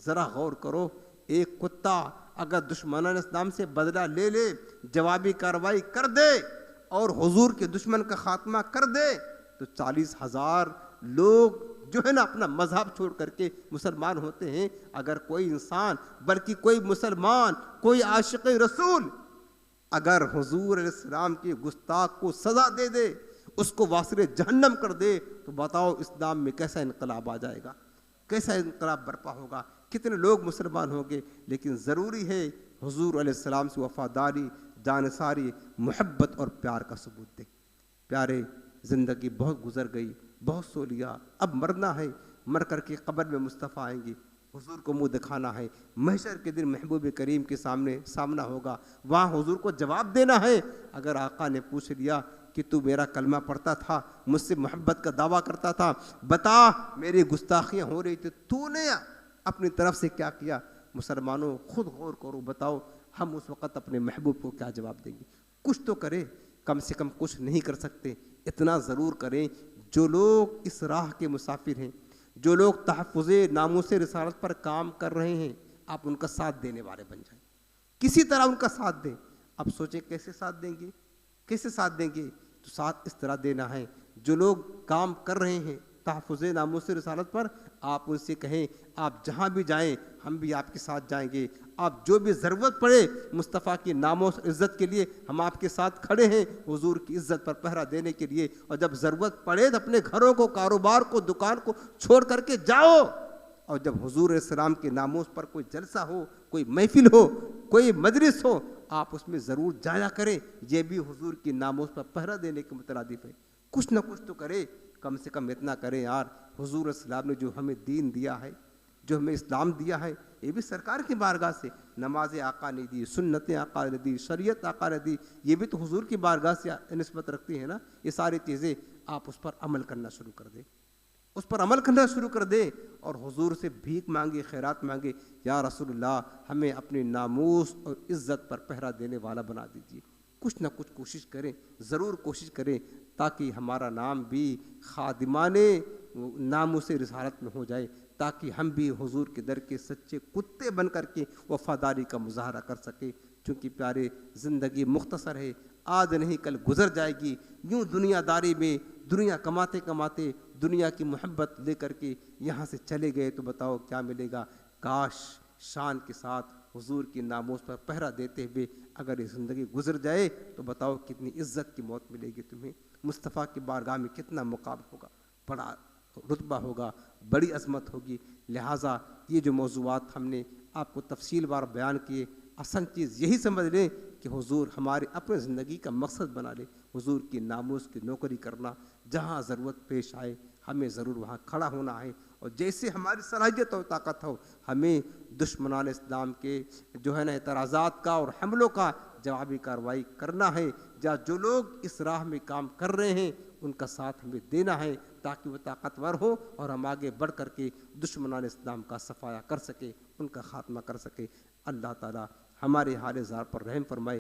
ज़रा गौर करो, एक कुत्ता अगर दुश्मन इस्लाम से बदला ले ले, जवाबी कार्रवाई कर दे और हुजूर के दुश्मन का खात्मा कर दे, तो 40,000 लोग जो है ना अपना मजहब छोड़ करके मुसलमान होते हैं। अगर कोई इंसान, बल्कि कोई मुसलमान, कोई आशिक़ रसूल अगर हुजूर अलैहिस्सलाम के गुस्ताख को सज़ा दे दे, उसको वासिले जहन्नम कर दे, तो बताओ इस्लाम में कैसा इनकलाब आ जाएगा, कैसा इनकलाब बर्पा होगा, कितने लोग मुसलमान होंगे। लेकिन ज़रूरी है हुजूर अलैहिस्सलाम से वफ़ादारी, जानसारी, मोहब्बत और प्यार का सबूत दे। प्यारे, ज़िंदगी बहुत गुजर गई, बहुत सो लिया, अब मरना है, मर करके कब्र में मुस्तफ़ा आएंगे, हुजूर को मुंह दिखाना है, महशर के दिन महबूब करीम के सामना होगा, वहाँ हुजूर को जवाब देना है। अगर आका ने पूछ लिया कि तू मेरा कलमा पढ़ता था, मुझसे मोहब्बत का दावा करता था, बता मेरी गुस्ताखियाँ हो रही थी, तूने अपनी तरफ से क्या किया? मुसलमानों खुद गौर करो, बताओ हम उस वक़्त अपने महबूब को क्या जवाब देंगे? कुछ तो करें, कम से कम कुछ नहीं कर सकते, इतना ज़रूर करें। जो लोग इस राह के मुसाफिर हैं, जो लोग तहफ़्फ़ुज़े नामूसे रिसालत पर काम कर रहे हैं, आप उनका साथ देने वाले बन जाएं, किसी तरह उनका साथ दें। अब सोचें कैसे साथ देंगे, कैसे साथ देंगे? तो साथ इस तरह देना है, जो लोग काम कर रहे हैं तहफ़्फ़ुज़ नामूस रिसालत पर आप उनसे कहें, आप जहाँ भी जाएं हम भी आपके साथ जाएंगे। आप जो भी ज़रूरत पड़े मुस्तफ़ा की नामोस इज़्ज़त के लिए हम आपके साथ खड़े हैं, हुजूर की इज़्ज़त पर पहरा देने के लिए। और जब ज़रूरत पड़े तो अपने घरों को, कारोबार को, दुकान को छोड़ करके जाओ। और जब हुजूर सलाम के नामोस पर कोई जलसा हो, कोई महफिल हो, कोई मजलिस हो, आप उसमें ज़रूर जाया करें। ये भी हुजूर की नामोस पर पहरा देने के मुतरादिफ है। कुछ ना कुछ तो करे, कम से कम इतना करें यार, हुजूर सलाम ने जो हमें दीन दिया है, जो हमें इस्लाम दिया है, ये भी सरकार की बारगाह से, नमाज आका ने दी, सुन्नतें आका ने दी, शरीयत आका ने दी, ये भी तो हुजूर की बारगाह से निस्बत रखती है ना। ये सारी चीज़ें आप उस पर अमल करना शुरू कर दें, उस पर अमल करना शुरू कर दे और हुजूर से भीख मांगे, खैरात मांगे, या रसूलुल्लाह हमें अपने नामूस और इज़्ज़त पर पहरा देने वाला बना दीजिए। कुछ ना कुछ कोशिश करें, ज़रूर कोशिश करें, ताकि हमारा नाम भी खादिमाने नामूस रिसालत में हो जाए, ताकि हम भी हुजूर के दर के सच्चे कुत्ते बन करके वफ़ादारी का मुजाहरा कर सके। क्योंकि प्यारे, ज़िंदगी मुख्तसर है, आज नहीं कल गुजर जाएगी। यूँ दुनियादारी में दुनिया कमाते कमाते दुनिया की मोहब्बत लेकर के यहाँ से चले गए तो बताओ क्या मिलेगा। काश शान के साथ हुजूर की नामोस पर पहरा देते हुए अगर ये ज़िंदगी गुजर जाए तो बताओ कितनी इज़्ज़त की मौत मिलेगी तुम्हें। मुस्तफ़ा की बारगाह में कितना मुकाम होगा, बड़ा रुतबा होगा, बड़ी अज़मत होगी। लिहाजा ये जो मौज़ूआत हमने आपको तफसीलवार बयान किए, असल चीज़ यही समझ लें कि हुजूर हमारे अपने ज़िंदगी का मकसद बना ले। हुजूर की नामूस की नौकरी करना, जहाँ ज़रूरत पेश आए हमें ज़रूर वहाँ खड़ा होना है। और जैसे हमारी सलाहियत और ताकत हो, हमें दुश्मनान इस्लाम के जो है ना एतराज़ात का और हमलों का जवाबी कार्रवाई करना है। या जो लोग इस राह में काम कर रहे हैं उनका साथ हमें देना है, ताकि वो ताकतवर हो और हम आगे बढ़ करके दुश्मनान इस्लाम का सफाया कर सके, उनका ख़ात्मा कर सके। अल्लाह ताला हमारे हाल ज़ार पर रहम फरमाए।